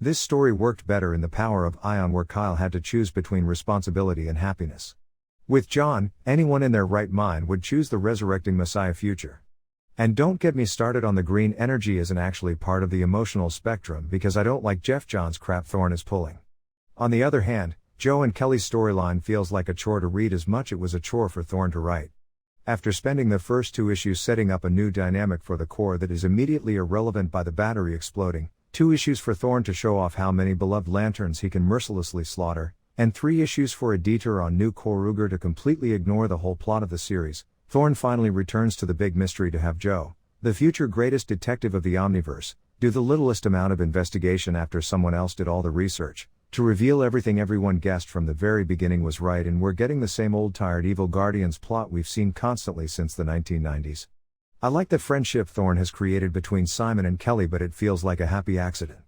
This story worked better in the Power of Ion where Kyle had to choose between responsibility and happiness. With John, anyone in their right mind would choose the resurrecting Messiah future. And don't get me started on the green energy isn't actually part of the emotional spectrum because I don't like Jeff Johns' crap Thorne is pulling. On the other hand, Joe and Kelly's storyline feels like a chore to read as much it was a chore for Thorne to write. After spending the first 2 issues setting up a new dynamic for the Corps that is immediately irrelevant by the battery exploding, 2 issues for Thorne to show off how many beloved lanterns he can mercilessly slaughter, and 3 issues for a detour on New Corps Ruger to completely ignore the whole plot of the series, Thorne finally returns to the big mystery to have Joe, the future greatest detective of the Omniverse, do the littlest amount of investigation after someone else did all the research, to reveal everything everyone guessed from the very beginning was right and we're getting the same old tired evil Guardians plot we've seen constantly since the 1990s. I like the friendship Thorne has created between Simon and Kelly but it feels like a happy accident.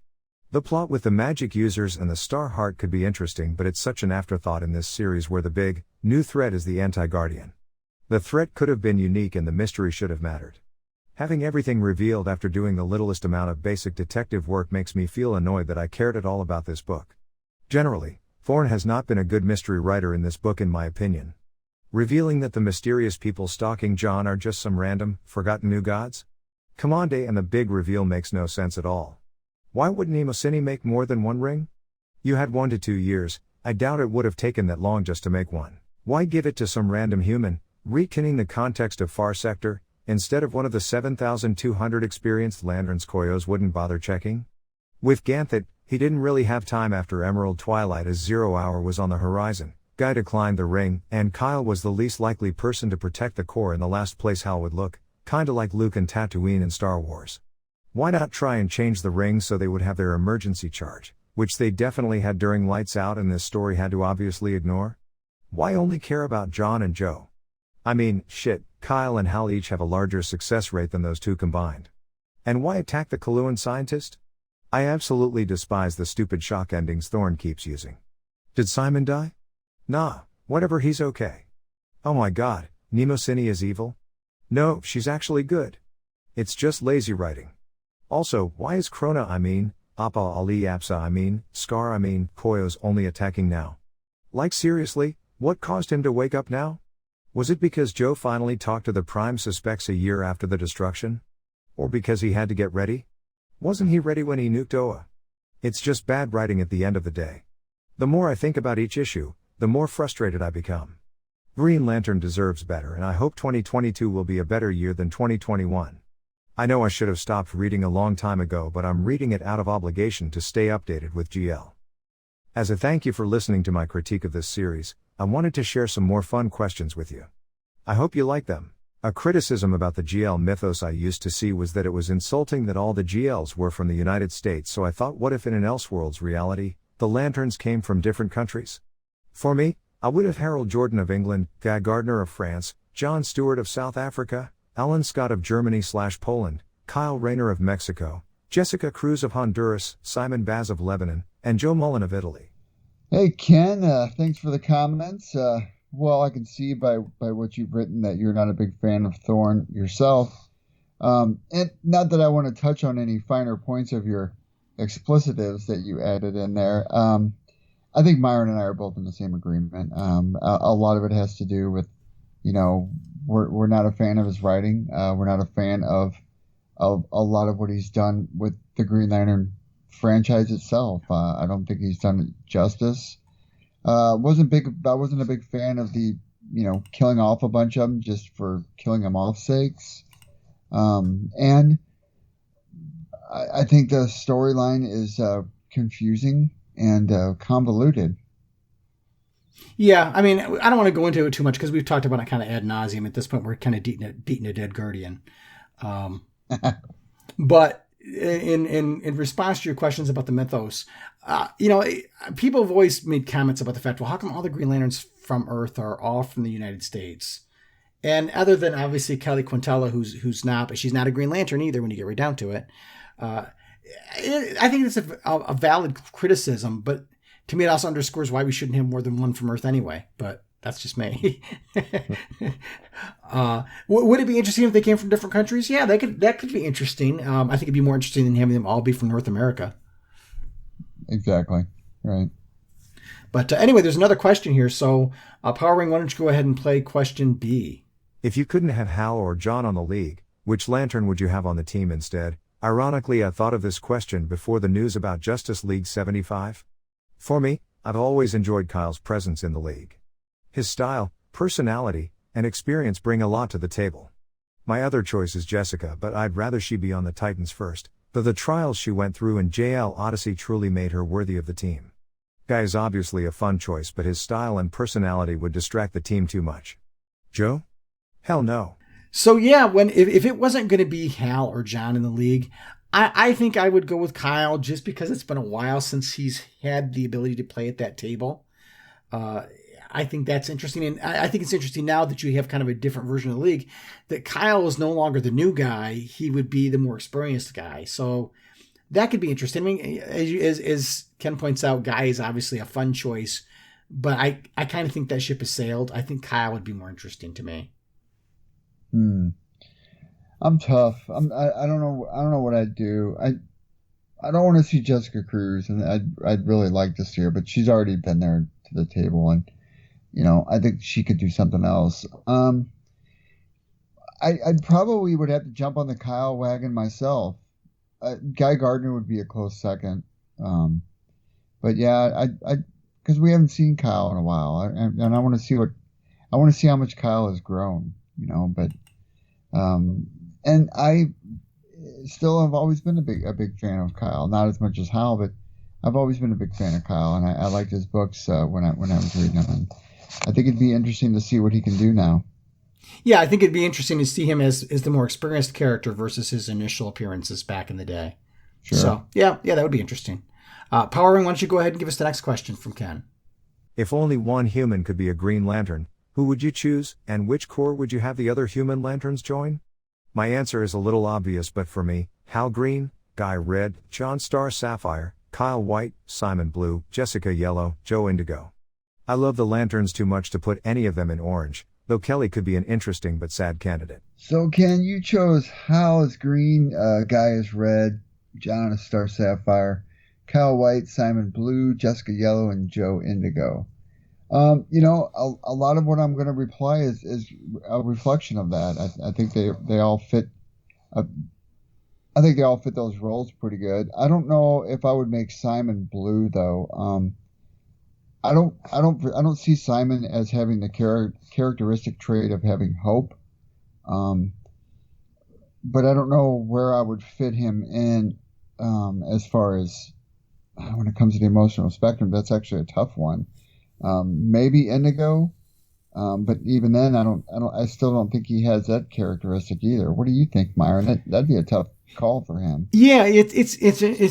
The plot with the magic users and the Star Heart could be interesting but it's such an afterthought in this series where the big, new threat is the anti-Guardian. The threat could have been unique and the mystery should have mattered. Having everything revealed after doing the littlest amount of basic detective work makes me feel annoyed that I cared at all about this book. Generally, Thorne has not been a good mystery writer in this book in my opinion. Revealing that the mysterious people stalking John are just some random, forgotten new gods? Commande and the big reveal makes no sense at all. Why wouldn't Nemosini make more than 1 ring? You had 1 to 2 years, I doubt it would have taken that long just to make one. Why give it to some random human, retconning the context of Far Sector, instead of one of the 7,200 experienced lanterns Koyos wouldn't bother checking? With Ganthet, he didn't really have time after Emerald Twilight as 0 Hour was on the horizon, Guy declined the ring, and Kyle was the least likely person to protect the Corps in the last place Hal would look, kinda like Luke and Tatooine in Star Wars. Why not try and change the ring so they would have their emergency charge, which they definitely had during Lights Out and this story had to obviously ignore? Why only care about John and Joe? I mean, shit, Kyle and Hal each have a larger success rate than those 2 combined. And why attack the Kaluan scientist? I absolutely despise the stupid shock endings Thorne keeps using. Did Simon die? Nah, whatever, he's okay. Oh my god, Nemosini is evil? No, she's actually good. It's just lazy writing. Also, why is Krona Appa Ali Apsa Scar Koyos only attacking now? Like seriously, what caused him to wake up now? Was it because Joe finally talked to the prime suspects a year after the destruction? Or because he had to get ready? Wasn't he ready when he nuked Oa? It's just bad writing at the end of the day. The more I think about each issue, the more frustrated I become. Green Lantern deserves better and I hope 2022 will be a better year than 2021. I know I should have stopped reading a long time ago but I'm reading it out of obligation to stay updated with GL. As a thank you for listening to my critique of this series, I wanted to share some more fun questions with you. I hope you like them. A criticism about the GL mythos I used to see was that it was insulting that all the GLs were from the United States, so I thought what if in an Elseworlds reality, the Lanterns came from different countries? For me, I would have Harold Jordan of England, Guy Gardner of France, John Stewart of South Africa, Alan Scott of Germany/Poland, Kyle Rayner of Mexico, Jessica Cruz of Honduras, Simon Baz of Lebanon, and Joe Mullen of Italy. Hey Ken, thanks for the comments. Well, I can see by what you've written that you're not a big fan of Thorne yourself. And not that I want to touch on any finer points of your explicitives that you added in there. I think Myron and I are both in the same agreement. A lot of it has to do with, we're not a fan of his writing. We're not a fan of a lot of what he's done with the Green Lantern franchise itself. I don't think he's done it justice. I wasn't a big fan of the, killing off a bunch of them just for killing them off sakes. And I think the storyline is confusing and convoluted. Yeah, I mean, I don't want to go into it too much because we've talked about it kind of ad nauseum. At this point, we're kind of beating a dead Guardian. But in response to your questions about the mythos, people have always made comments about the fact, well, how come all the Green Lanterns from Earth are all from the United States? And other than obviously Kelly Quintella, who's not, but she's not a Green Lantern either when you get right down to it. I think it's a valid criticism, but to me it also underscores why we shouldn't have more than one from Earth anyway. But that's just me. Would it be interesting if they came from different countries? Yeah, that could be interesting. I think it'd be more interesting than having them all be from North America. Exactly. Right. But anyway, there's another question here. So, Power Ring, why don't you go ahead and play question B? If you couldn't have Hal or John on the League, which Lantern would you have on the team instead? Ironically, I thought of this question before the news about Justice League 75. For me, I've always enjoyed Kyle's presence in the League. His style, personality, and experience bring a lot to the table. My other choice is Jessica, but I'd rather she be on the Titans first, though the trials she went through in JL Odyssey truly made her worthy of the team. Guy is obviously a fun choice, but his style and personality would distract the team too much. Joe? Hell no. So yeah, if it wasn't going to be Hal or John in the League, I think I would go with Kyle just because it's been a while since he's had the ability to play at that table. I think that's interesting. And I think it's interesting now that you have kind of a different version of the League, that Kyle is no longer the new guy. He would be the more experienced guy. So that could be interesting. I mean, as Ken points out, Guy is obviously a fun choice, but I kind of think that ship has sailed. I think Kyle would be more interesting to me. I'm tough. I don't know what I'd do. I don't want to see Jessica Cruz, and I'd really like to see her, but she's already been there to the table, and I think she could do something else. I'd probably would have to jump on the Kyle wagon myself. Guy Gardner would be a close second. But yeah, because we haven't seen Kyle in a while, and I want to see how much Kyle has grown, but. And I still have always been a big fan of Kyle. Not as much as Hal, but I've always been a big fan of Kyle, and I liked his books when I was reading them. And I think it'd be interesting to see what he can do now. Yeah, I think it'd be interesting to see him as the more experienced character versus his initial appearances back in the day. Sure. So yeah, that would be interesting. Power Ring, why don't you go ahead and give us the next question from Ken? If only one human could be a Green Lantern, who would you choose, and which corps would you have the other human lanterns join? My answer is a little obvious, but for me, Hal Green, Guy Red, John Star Sapphire, Kyle White, Simon Blue, Jessica Yellow, Joe Indigo. I love the Lanterns too much to put any of them in orange, though Kelly could be an interesting but sad candidate. So Ken, you chose Hal as green, Guy as red, John as Star Sapphire, Kyle White, Simon Blue, Jessica Yellow, and Joe Indigo. A lot of what I'm going to reply is a reflection of that. I think they all fit. I think they all fit those roles pretty good. I don't know if I would make Simon Blue though. I don't see Simon as having the characteristic trait of having hope. But I don't know where I would fit him in as far as when it comes to the emotional spectrum. That's actually a tough one. Maybe Indigo, but even then, I still don't think he has that characteristic either. What do you think, Myron? That'd be a tough call for him. Yeah, it's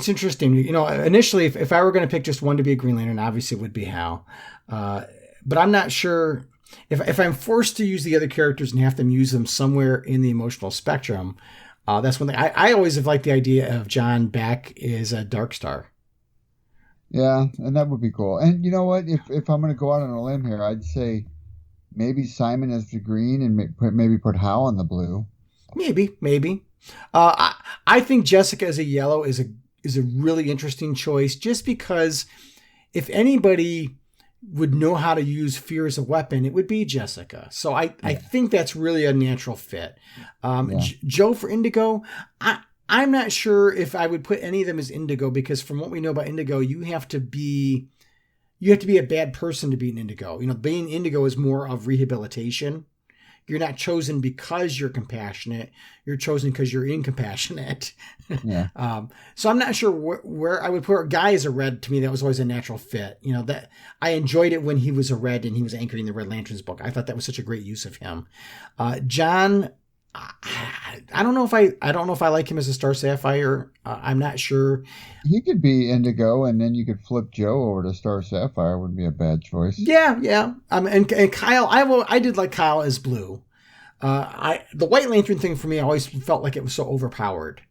interesting. Initially, if I were going to pick just one to be a Green Lantern, obviously it would be Hal. But I'm not sure if I'm forced to use the other characters and have them use them somewhere in the emotional spectrum. That's one thing. I always have liked the idea of John back as a Dark Star. Yeah, and that would be cool. And you know what? If I'm going to go out on a limb here, I'd say maybe Simon as the green and maybe put Hal on the blue. Maybe. I think Jessica as a yellow is a really interesting choice, just because if anybody would know how to use fear as a weapon, it would be Jessica. So I think that's really a natural fit. Joe for Indigo, I'm not sure if I would put any of them as Indigo, because from what we know about Indigo, you have to be a bad person to be an Indigo. Being Indigo is more of rehabilitation. You're not chosen because you're compassionate. You're chosen because you're incompassionate. Yeah. So I'm not sure where I would put Guy as a red. To me, that was always a natural fit. That I enjoyed it when he was a red and he was anchoring the Red Lanterns book. I thought that was such a great use of him. John, I don't know if I like him as a Star Sapphire. I'm not sure. He could be Indigo, and then you could flip Joe over to Star Sapphire. Wouldn't be a bad choice. Yeah. And Kyle, I did like Kyle as blue. The White Lantern thing for me, I always felt like it was so overpowered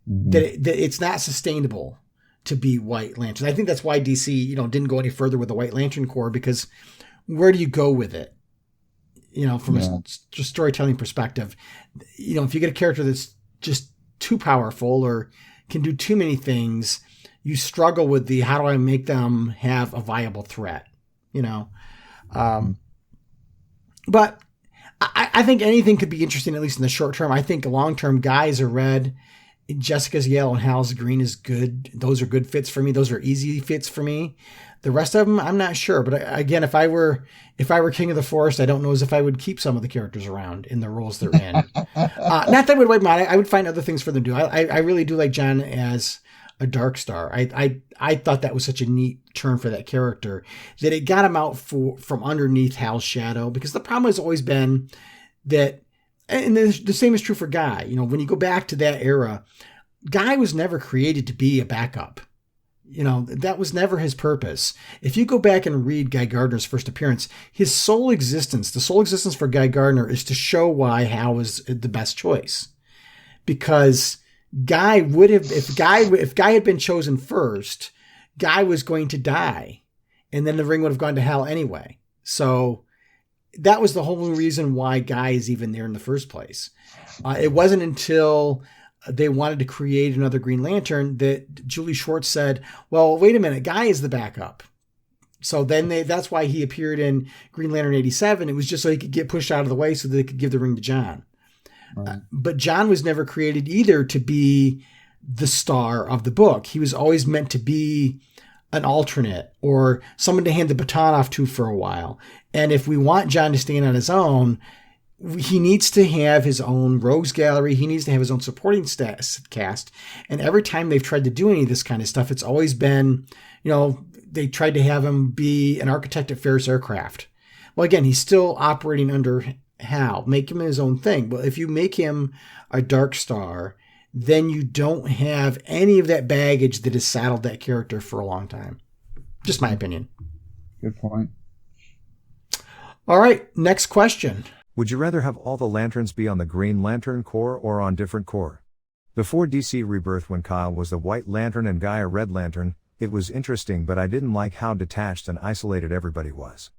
that it's not sustainable to be White Lantern. I think that's why DC, didn't go any further with the White Lantern Corps, because where do you go with it? From a just storytelling perspective, if you get a character that's just too powerful or can do too many things, you struggle with how do I make them have a viable threat, But I think anything could be interesting, at least in the short term. I think long term, Guy's a red, Jessica's yellow, and Hal's green is good. Those are good fits for me. Those are easy fits for me. The rest of them, I'm not sure. But again, if I were King of the Forest, I don't know as if I would keep some of the characters around in the roles they're in. Not that I would wipe them out. I would find other things for them to do. I really do like John as a Dark Star. I thought that was such a neat turn for that character that it got him out from underneath Hal's shadow, because the problem has always been that, and the same is true for Guy. When you go back to that era, Guy was never created to be a backup. That was never his purpose. If you go back and read Guy Gardner's first appearance, the sole existence for Guy Gardner is to show why Hal was the best choice. Because Guy would have, if Guy had been chosen first, Guy was going to die, and then the ring would have gone to Hal anyway. So that was the whole reason why Guy is even there in the first place. It wasn't until they wanted to create another Green Lantern that Julie Schwartz said, well, wait a minute, Guy is the backup. So then that's why he appeared in Green Lantern 87. It was just so he could get pushed out of the way so that they could give the ring to John. Right. But John was never created either to be the star of the book. He was always meant to be an alternate or someone to hand the baton off to for a while. And if we want John to stand on his own, he needs to have his own rogues gallery. He needs to have his own supporting cast. And every time they've tried to do any of this kind of stuff, it's always been, they tried to have him be an architect at Ferris Aircraft. Well, again, he's still operating under Hal. Make him his own thing. But if you make him a Dark Star, then you don't have any of that baggage that has saddled that character for a long time. Just my opinion. Good point. All right, next question. Would you rather have all the lanterns be on the Green Lantern Corps or on different corps? Before DC Rebirth, when Kyle was the White Lantern and Guy a Red Lantern, it was interesting, but I didn't like how detached and isolated everybody was.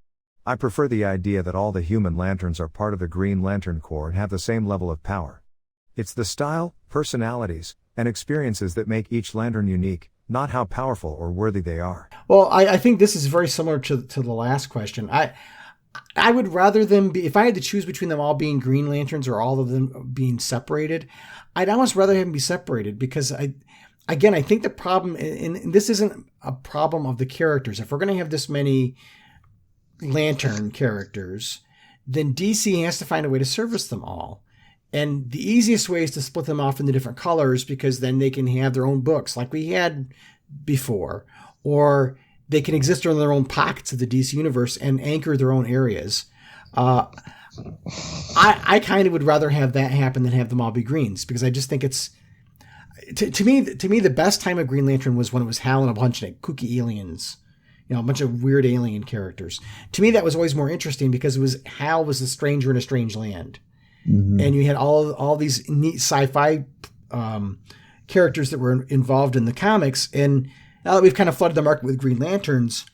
I prefer the idea that all the human lanterns are part of the Green Lantern Corps and have the same level of power. It's the style, personalities, and experiences that make each lantern unique, not how powerful or worthy they are. Well, I think this is very similar to the last question. I would rather them be, if I had to choose between them all being Green Lanterns or all of them being separated, I'd almost rather have them be separated, because I think the problem, and this isn't a problem of the characters. If we're going to have this many Lantern characters, then DC has to find a way to service them all. And the easiest way is to split them off into different colors, because then they can have their own books like we had before, or they can exist in their own pockets of the DC universe and anchor their own areas. I kind of would rather have that happen than have them all be greens, because I just think it's, to me, the best time of Green Lantern was when it was Hal and a bunch of kooky aliens, a bunch of weird alien characters. To me, that was always more interesting, because it was Hal was a stranger in a strange land. Mm-hmm. And you had all these neat sci-fi characters that were involved in the comics. And now that we've kind of flooded the market with Green Lanterns,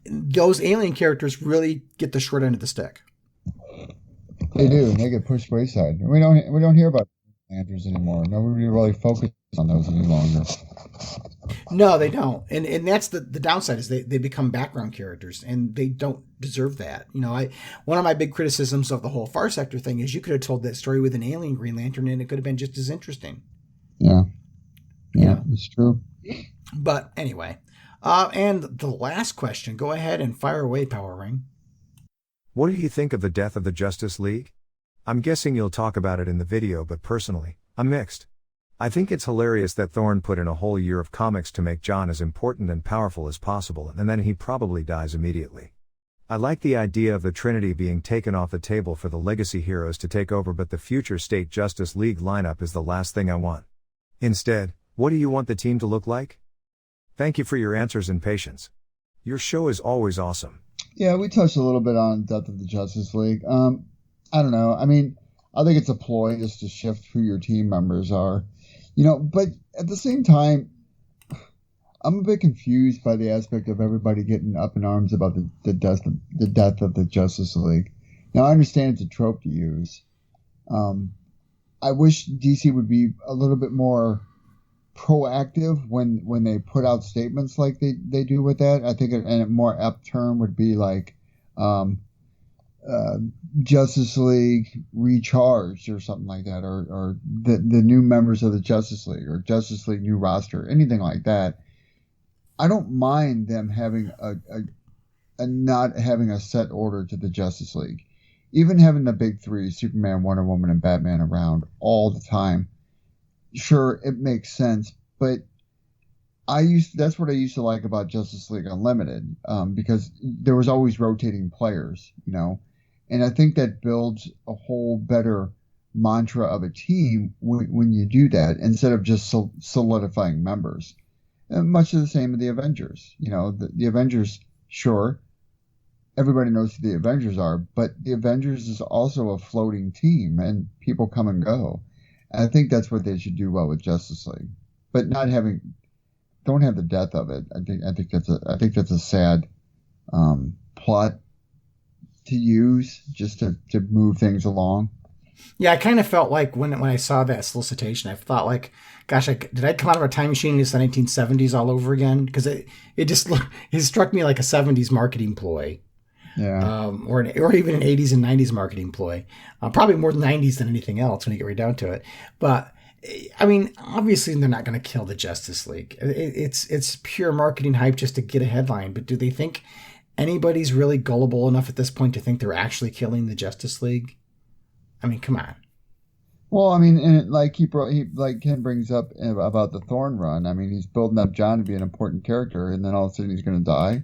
those alien characters really get the short end of the stick. They do. They get pushed wayside. We don't hear about Lanterns anymore. Nobody really focuses on those any longer. No, they don't. And that's the downside, is they become background characters, and they don't deserve that. One of my big criticisms of the whole Far Sector thing is you could have told that story with an alien Green Lantern and it could have been just as interesting. Yeah, it's true. But anyway, and the last question, go ahead and fire away, Power Ring. What do you think of the death of the Justice League? I'm guessing you'll talk about it in the video, but personally, I'm mixed. I think it's hilarious that Thorne put in a whole year of comics to make John as important and powerful as possible, and then he probably dies immediately. I like the idea of the Trinity being taken off the table for the legacy heroes to take over, but the future State Justice League lineup is the last thing I want. Instead, what do you want the team to look like? Thank you for your answers and patience. Your show is always awesome. Yeah, we touched a little bit on Death of the Justice League. I don't know. I mean, I think it's a ploy just to shift who your team members are. But at the same time, I'm a bit confused by the aspect of everybody getting up in arms about the death of the Justice League. Now, I understand it's a trope to use. I wish DC would be a little bit more proactive when they put out statements like they do with that. I think a more apt term would be like Justice League Recharged or something like that, or the new members of the Justice League, or Justice League new roster, anything like that. I don't mind them having a not having a set order to the Justice League. Even having the big three, Superman, Wonder Woman, and Batman around all the time, sure, it makes sense, but that's what I used to like about Justice League Unlimited, because there was always rotating players, and I think that builds a whole better mantra of a team when you do that, instead of just solidifying members. And much of the same with the Avengers. The Avengers, sure, everybody knows who the Avengers are, but the Avengers is also a floating team, and people come and go. And I think that's what they should do well with Justice League, but don't have the death of it. I think that's a sad plot to use just to move things along. Yeah, I kind of felt like when I saw that solicitation, I thought like, gosh, did I come out of a time machine in the 1970s all over again? Because it struck me like a 70s marketing ploy. Yeah. Or even an 80s and 90s marketing ploy. Probably more 90s than anything else when you get right down to it. But I mean, obviously they're not going to kill the Justice League. It's pure marketing hype just to get a headline. But do they think anybody's really gullible enough at this point to think they're actually killing the Justice League? I mean, come on. Well, I mean, and like Ken brings up about the Thorn run. I mean, he's building up John to be an important character, and then all of a sudden he's going to die.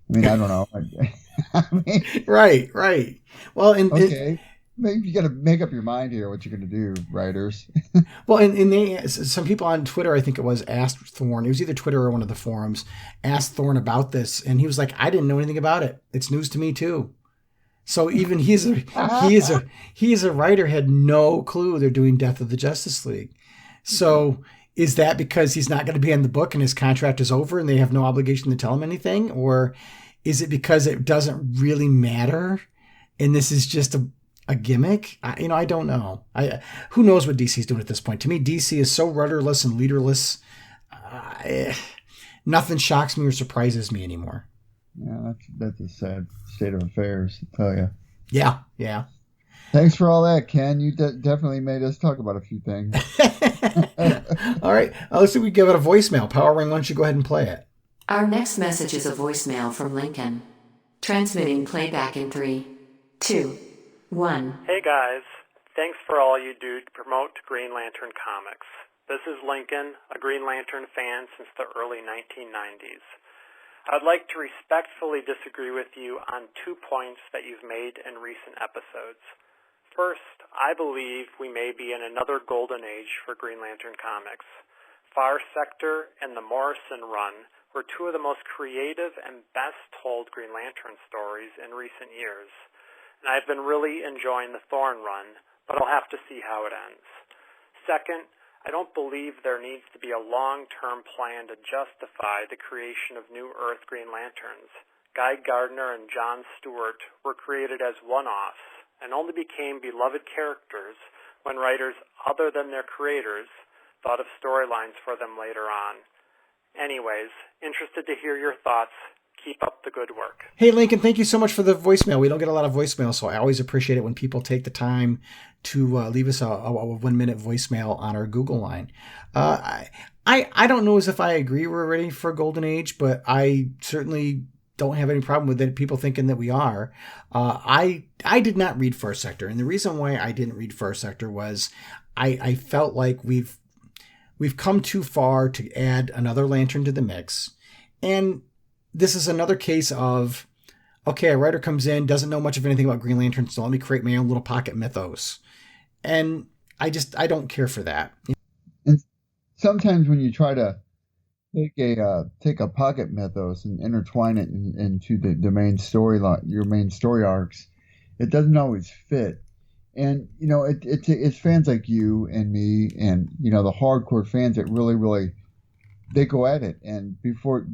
I mean, I don't know. I mean, right. Well, okay. Maybe you got to make up your mind here what you're going to do, writers. Well, and some people on Twitter, I think it was, asked Thorn. It was either Twitter or one of the forums, asked Thorn about this, and he was like, "I didn't know anything about it. It's news to me too." So even he is a writer, had no clue they're doing Death of the Justice League. So is that because he's not going to be in the book and his contract is over and they have no obligation to tell him anything, or is it because it doesn't really matter and this is just a gimmick? I don't know. Who knows what DC is doing at this point? To me, DC is so rudderless and leaderless. Nothing shocks me or surprises me anymore. Yeah, that's a sad state of affairs, I tell you. Yeah. Thanks for all that, Ken. You definitely made us talk about a few things. All right. Let's see if we give it a voicemail. Power Ring, why don't you go ahead and play it? Our next message is a voicemail from Lincoln. Transmitting playback in 3, 2, 1. Hey guys, thanks for all you do to promote Green Lantern comics. This is Lincoln, a Green Lantern fan since the early 1990s. I'd like to respectfully disagree with you on 2 points that you've made in recent episodes. First, I believe we may be in another golden age for Green Lantern comics. Far Sector and the Morrison run were 2 of the most creative and best told Green Lantern stories in recent years. And I've been really enjoying the Thorn run, but I'll have to see how it ends. Second, I don't believe there needs to be a long-term plan to justify the creation of New Earth Green Lanterns. Guy Gardner and John Stewart were created as one-offs and only became beloved characters when writers other than their creators thought of storylines for them later on. Anyways, interested to hear your thoughts. Keep up the good work. Hey, Lincoln, thank you so much for the voicemail. We don't get a lot of voicemail, so I always appreciate it when people take the time to leave us a 1-minute voicemail on our Google line. I don't know as if I agree we're ready for a golden age, but I certainly don't have any problem with it. People thinking that we are. I did not read Far Sector, and the reason why I didn't read Far Sector was I felt like we've come too far to add another lantern to the mix, and this is another case of, okay, a writer comes in, doesn't know much of anything about Green Lantern, so let me create my own little pocket mythos. And I don't care for that. And sometimes when you try to take a pocket mythos and intertwine it into the main storyline, your main story arcs, it doesn't always fit. And, it's fans like you and me and, the hardcore fans that really, really they go at it, and before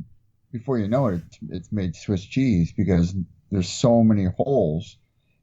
you know it, it's made Swiss cheese because there's so many holes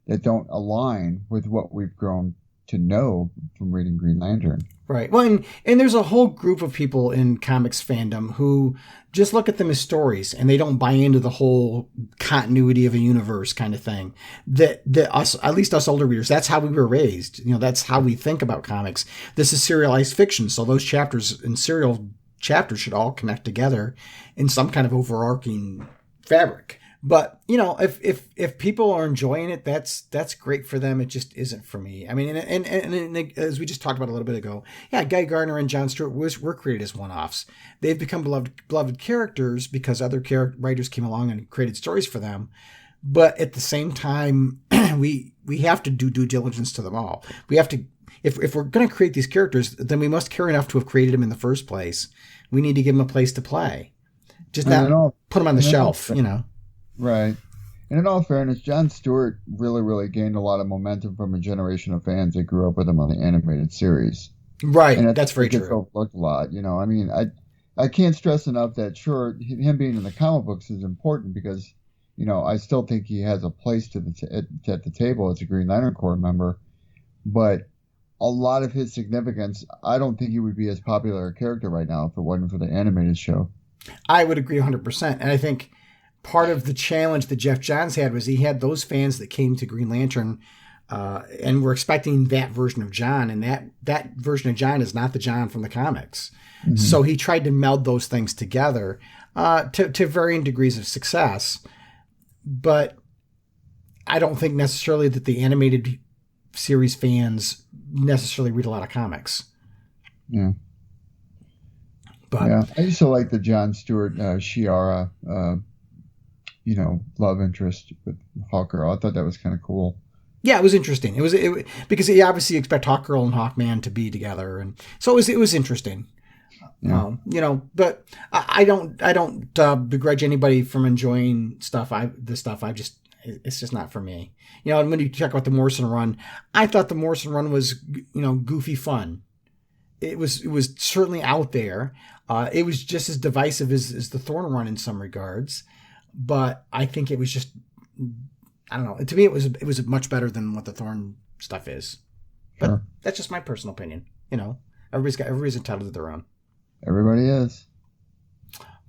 that don't align with what we've grown to know from reading Green Lantern. Right. Well, and there's a whole group of people in comics fandom who just look at them as stories and they don't buy into the whole continuity of a universe kind of thing. That us, at least us older readers, that's how we were raised. That's how we think about comics. This is serialized fiction, so those chapters and serial chapters should all connect together in some kind of overarching fabric. But if people are enjoying it, that's great for them. It just isn't for me. I mean, and as we just talked about a little bit ago, yeah, Guy Gardner and John Stewart were created as one-offs. They've become beloved characters because other writers came along and created stories for them. But at the same time, we have to do due diligence to them all. We have to, if we're going to create these characters, then we must care enough to have created them in the first place. We need to give them a place to play, just not put them on the shelf. Right. And in all fairness, Jon Stewart really, really gained a lot of momentum from a generation of fans that grew up with him on the animated series. Right. And that's very true. It's overlooked a lot. I mean, I can't stress enough that, sure, him being in the comic books is important because, I still think he has a place at the table as a Green Lantern Corps member. But a lot of his significance, I don't think he would be as popular a character right now if it wasn't for the animated show. I would agree 100%. And I think part of the challenge that Jeff Johns had was he had those fans that came to Green Lantern and were expecting that version of John, and that version of John is not the John from the comics. Mm-hmm. So he tried to meld those things together to varying degrees of success. But I don't think necessarily that the animated series fans necessarily read a lot of comics. Yeah. But yeah, I used to like the Jon Stewart Shiara love interest with Hawkgirl. I thought that was kind of cool. Yeah, it was interesting. It was because you obviously expect Hawkgirl and Hawkman to be together, and so it was interesting. Yeah. But I don't begrudge anybody from enjoying stuff. It's just not for me. And when you talk about the Morrison run, I thought the Morrison run was goofy fun. It was certainly out there. It was just as divisive as the Thorne run in some regards. But I think it was just, I don't know. To me, it was much better than what the Thorne stuff is. But sure. That's just my personal opinion. Everybody's entitled to their own. Everybody is.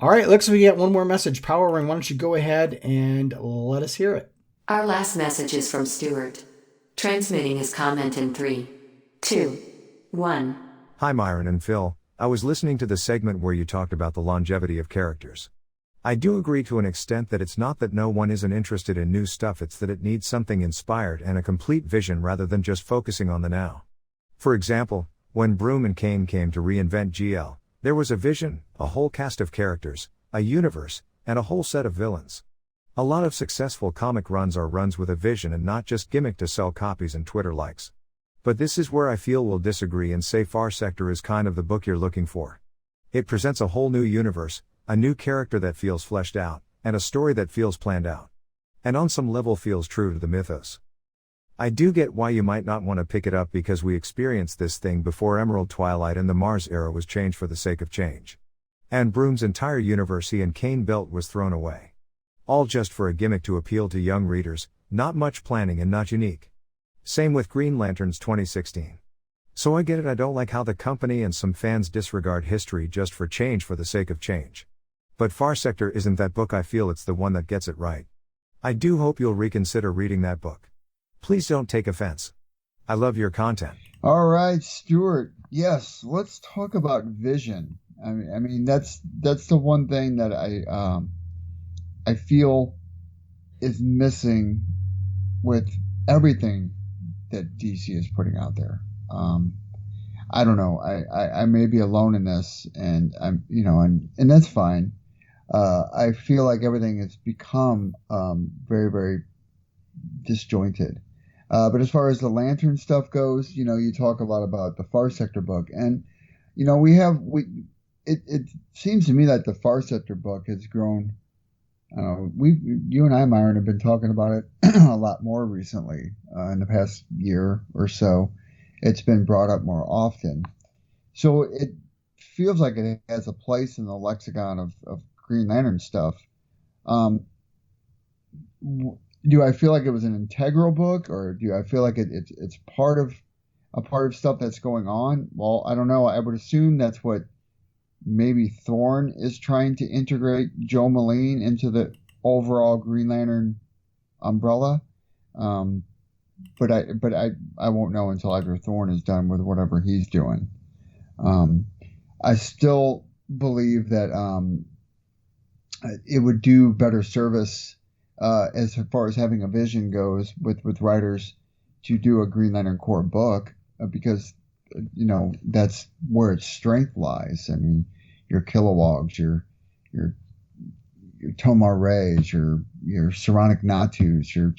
All right, looks like we got one more message. Power Ring, why don't you go ahead and let us hear it? Our last message is from Stuart, transmitting his comment in 3, 2, 1. Hi Myron and Phil, I was listening to the segment where you talked about the longevity of characters. I do agree to an extent that it's not that no one isn't interested in new stuff, it's that it needs something inspired and a complete vision rather than just focusing on the now. For example, when Broom and Kane came to reinvent GL, there was a vision, a whole cast of characters, a universe, and a whole set of villains. A lot of successful comic runs are runs with a vision and not just gimmick to sell copies and Twitter likes. But this is where I feel we'll disagree and say Far Sector is kind of the book you're looking for. It presents a whole new universe, a new character that feels fleshed out, and a story that feels planned out. And on some level feels true to the mythos. I do get why you might not want to pick it up because we experienced this thing before Emerald Twilight and the Mars era was changed for the sake of change. And Broom's entire universe he and Kane built was thrown away. All just for a gimmick to appeal to young readers, not much planning and not unique. Same with Green Lantern's 2016. So I get it, I don't like how the company and some fans disregard history just for the sake of change. But Far Sector isn't that book, I feel it's the one that gets it right. I do hope you'll reconsider reading that book. Please don't take offense. I love your content. All right, Stuart. Yes, let's talk about vision. I mean that's the one thing that I feel is missing with everything that DC is putting out there. I don't know. I may be alone in this, and I'm and that's fine. I feel like everything has become very, very disjointed. But as far as the Lantern stuff goes, you talk a lot about the Far Sector book, and it seems to me that the Far Sector book has grown. You and I, Myron, have been talking about it a lot more recently in the past year or so. It's been brought up more often. So feels like it has a place in the lexicon of Green Lantern stuff. Do I feel like it was an integral book, or do I feel like it's part of stuff that's going on? Well, I don't know. I would assume that's what maybe Thorne is trying to integrate Joe Moline into the overall Green Lantern umbrella. But I won't know until after Thorne is done with whatever he's doing. I still believe that it would do better service as far as having a vision goes with writers to do a Green Lantern Corps book, because that's where its strength lies. I mean, your Kilowoggs, your Tomar Rays, your Saronic Natus, you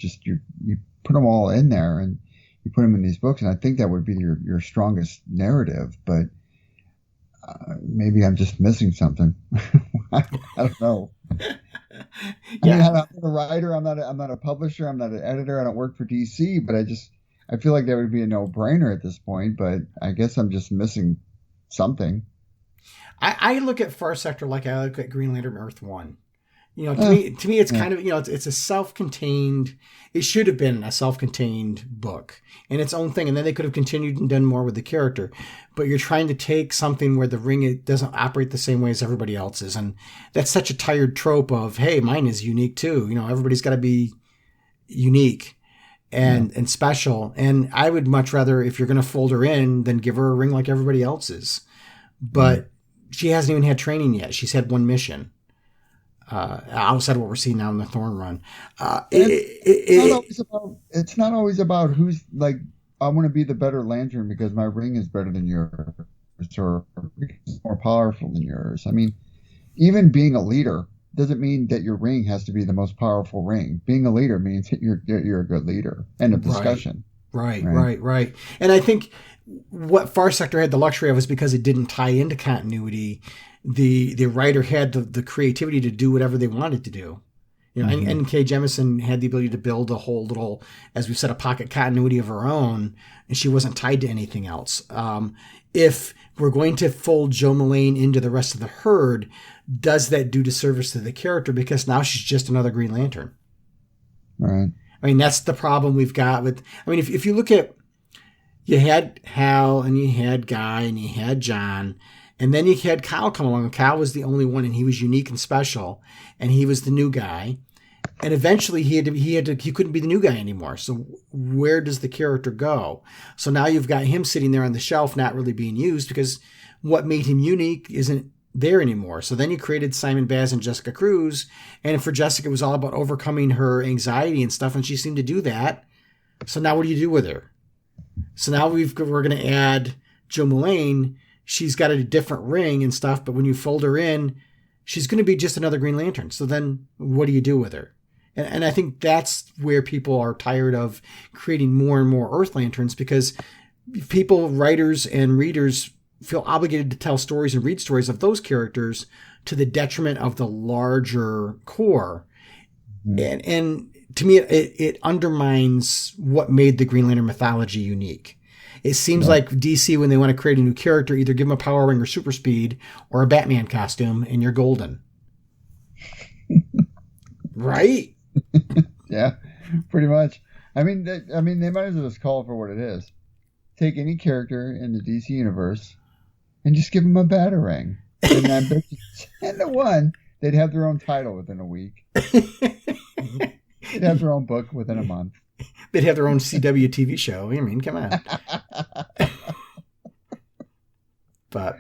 put them all in there and you put them in these books, and I think that would be your strongest narrative. But maybe I'm just missing something. I don't know. I mean, I'm not a writer. I'm not a publisher. I'm not an editor. I don't work for DC. But I feel like that would be a no-brainer at this point. But I guess I'm just missing something. I look at Far Sector like I look at Green Lantern Earth 1. To me, it's kind of, it's a self-contained, it should have been a self-contained book and its own thing. And then they could have continued and done more with the character, but you're trying to take something where the ring, it doesn't operate the same way as everybody else's. And that's such a tired trope of, hey, mine is unique too. Everybody's got to be unique and special. And I would much rather, if you're going to fold her in, then give her a ring like everybody else's. But she hasn't even had training yet. She's had one mission. Outside of what we're seeing now in the Thorne run. It's not always about who's like, I want to be the better lantern because my ring is better than yours or it's more powerful than yours. I mean, even being a leader doesn't mean that your ring has to be the most powerful ring. Being a leader means that you're a good leader. End of discussion. Right. And I think what Far Sector had the luxury of is because it didn't tie into continuity. The writer had the creativity to do whatever they wanted to do. N.K. Jemisin had the ability to build a whole little, as we said, a pocket continuity of her own, and she wasn't tied to anything else. If we're going to fold Joe Moline into the rest of the herd, does that do disservice to the character? Because now she's just another Green Lantern. Right. I mean, that's the problem we've got with, if you look at, you had Hal and you had Guy and you had John, and then you had Kyle come along, and Kyle was the only one, and he was unique and special, and he was the new guy. And eventually he couldn't be the new guy anymore. So where does the character go? So now you've got him sitting there on the shelf, not really being used because what made him unique isn't there anymore. So then you created Simon Baz and Jessica Cruz. And for Jessica, it was all about overcoming her anxiety and stuff. And she seemed to do that. So now what do you do with her? So now we're going to add Joe Moline. She's got a different ring and stuff, but when you fold her in, she's going to be just another Green Lantern. So then what do you do with her? And I think that's where people are tired of creating more and more Earth Lanterns, because people, writers and readers, feel obligated to tell stories and read stories of those characters to the detriment of the larger core. And to me, it undermines what made the Green Lantern mythology unique. It seems like DC, when they want to create a new character, either give them a power ring or super speed or a Batman costume, and you're golden. Right? Yeah, pretty much. I mean, they might as well just call it for what it is. Take any character in the DC universe and just give them a Batarang. And I bet you 10 to 1, they'd have their own title within a week. They'd have their own book within a month. They'd have their own CW TV show. I mean, come on. But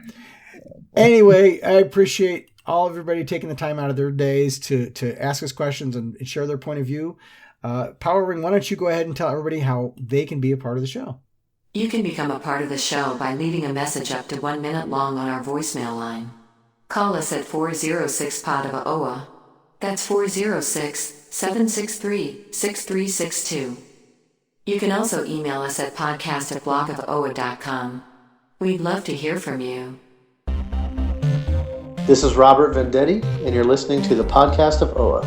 anyway, I appreciate everybody taking the time out of their days to ask us questions and share their point of view. Power Ring, why don't you go ahead and tell everybody how they can be a part of the show? You can become a part of the show by leaving a message up to 1 minute long on our voicemail line. Call us at 406-POD of OA. That's 406-763-6362. You can also email us at podcast@blogofoa.com. We'd love to hear from you. This is Robert Vendetti, and you're listening to the Podcast of Oa.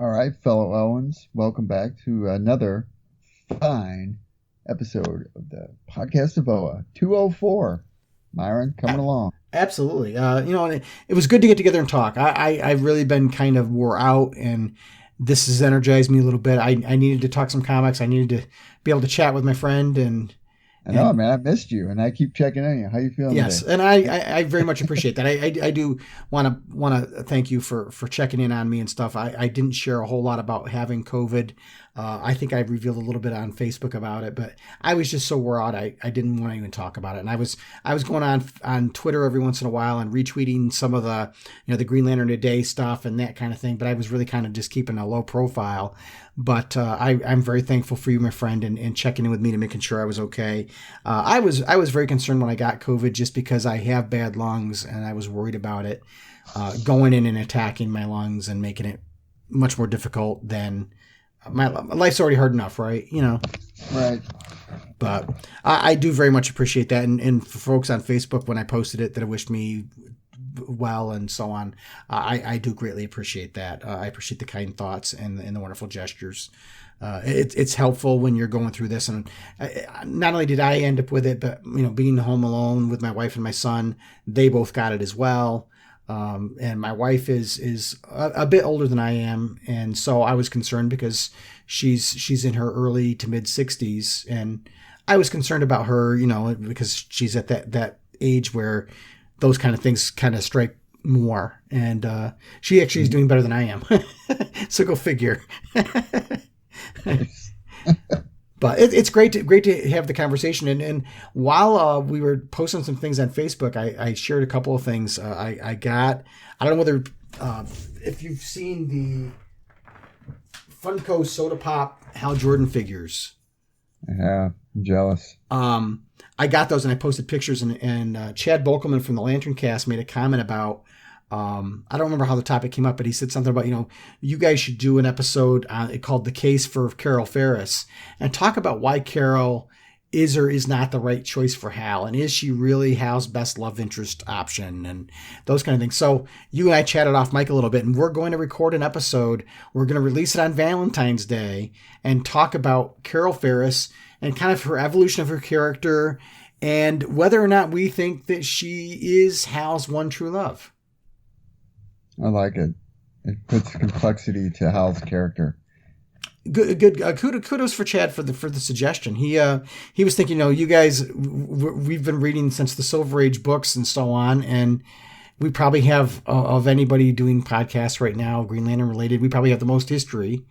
All right, fellow Owens, welcome back to another fine episode of the Podcast of Oa, 204. Myron, coming along. Absolutely. It was good to get together and talk. I've really been kind of wore out, and this has energized me a little bit. I needed to talk some comics. I needed to be able to chat with my friend. I know, man. I missed you, and I keep checking on you. How you feeling yes, today? And I very much appreciate that. I do want to thank you for checking in on me and stuff. I didn't share a whole lot about having COVID. I think I revealed a little bit on Facebook about it, but I was just so wore out. I didn't want to even talk about it. And I was going on Twitter every once in a while and retweeting some of the the Green Lantern Today stuff and that kind of thing. But I was really kind of just keeping a low profile. But I'm very thankful for you, my friend, and checking in with me to making sure I was okay. I was very concerned when I got COVID just because I have bad lungs and I was worried about it going in and attacking my lungs and making it much more difficult than my life's already hard enough, right? Right. But I do very much appreciate that. And for folks on Facebook, when I posted it, that wished me well and so on, I do greatly appreciate that. I appreciate the kind thoughts and the wonderful gestures. It's helpful when you're going through this. And not only did I end up with it, but being home alone with my wife and my son, they both got it as well. And my wife is a bit older than I am, and so I was concerned because she's in her early to mid 60s, and I was concerned about her, because she's at that age where those kind of things kind of strike more, and she actually is doing better than I am. So go figure. But it's great to have the conversation. And while we were posting some things on Facebook, I shared a couple of things. I don't know whether if you've seen the Funko Soda Pop Hal Jordan figures. Yeah, I'm jealous. I got those and I posted pictures, and Chad Bokelman from the Lantern Cast made a comment about, I don't remember how the topic came up, but he said something about, you guys should do an episode called The Case for Carol Ferris and talk about why Carol is or is not the right choice for Hal. And is she really Hal's best love interest option and those kind of things. So you and I chatted off mic a little bit, and we're going to record an episode. We're going to release it on Valentine's Day and talk about Carol Ferris and kind of her evolution of her character and whether or not we think that she is Hal's one true love. I like it. It puts complexity to Hal's character. Good. Kudos for Chad for the suggestion. He was thinking, you guys, we've been reading since the Silver Age books and so on, and we probably have of anybody doing podcasts right now, Green Lantern related, we probably have the most history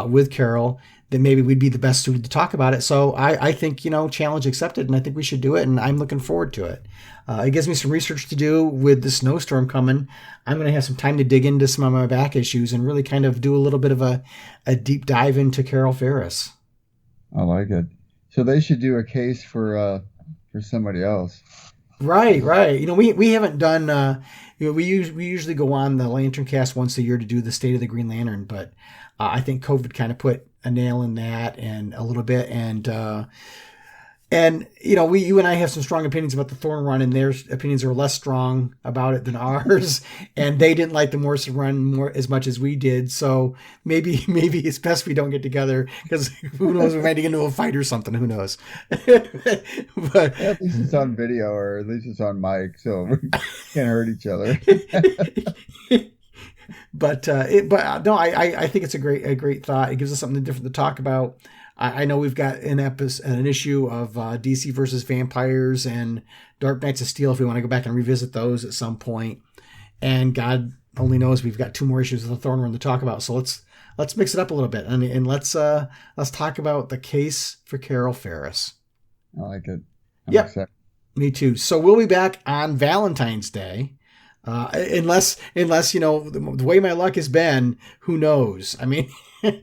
with Carol. That maybe we'd be the best suited to talk about it. So I think, challenge accepted, and I think we should do it, and I'm looking forward to it. It gives me some research to do with the snowstorm coming. I'm going to have some time to dig into some of my back issues and really kind of do a little bit of a deep dive into Carol Ferris. I like it. So they should do a case for somebody else. Right. We haven't done, we usually go on the Lantern Cast once a year to do the State of the Green Lantern, but I think COVID kind of put a nail in that and a little bit. And you and I have some strong opinions about the Thorn run, and their opinions are less strong about it than ours. And they didn't like the Morrison run as much as we did. So maybe it's best we don't get together, because who knows, we might get into a fight or something. Who knows? But at least it's on video, or at least it's on mic, so we can't hurt each other. But I think it's a great thought. It gives us something different to talk about. I know we've got an issue of DC versus Vampires and Dark Knights of Steel if we want to go back and revisit those at some point. And God only knows we've got 2 more issues of the Thorn Run to talk about. So let's mix it up a little bit and let's talk about the case for Carol Ferris. I like it. Yep, me too. So we'll be back on Valentine's Day. Unless the way my luck has been, who knows? I mean, let's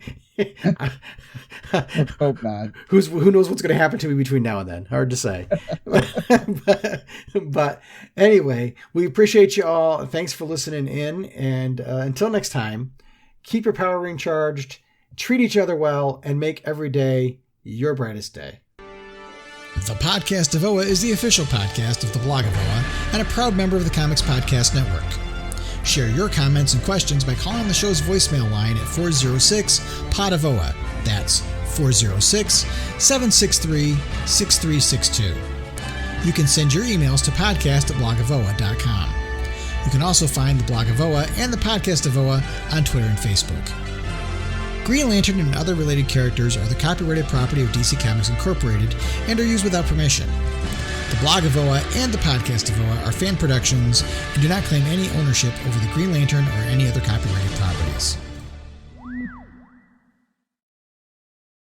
hope not. Who knows what's going to happen to me between now and then? Hard to say. but anyway, we appreciate you all. Thanks for listening in, and until next time, keep your power ring charged, treat each other well, and make every day your brightest day. The Podcast of Oa is the official podcast of the Blog of Oa and a proud member of the Comics Podcast Network. Share your comments and questions by calling the show's voicemail line at 406-POD-OA. That's 406-763-6362. You can send your emails to podcast@blogofoa.com. You can also find the Blog of Oa and the Podcast of Oa on Twitter and Facebook. Green Lantern and other related characters are the copyrighted property of DC Comics Incorporated and are used without permission. The Blog of Oa and the Podcast of Oa are fan productions and do not claim any ownership over the Green Lantern or any other copyrighted properties.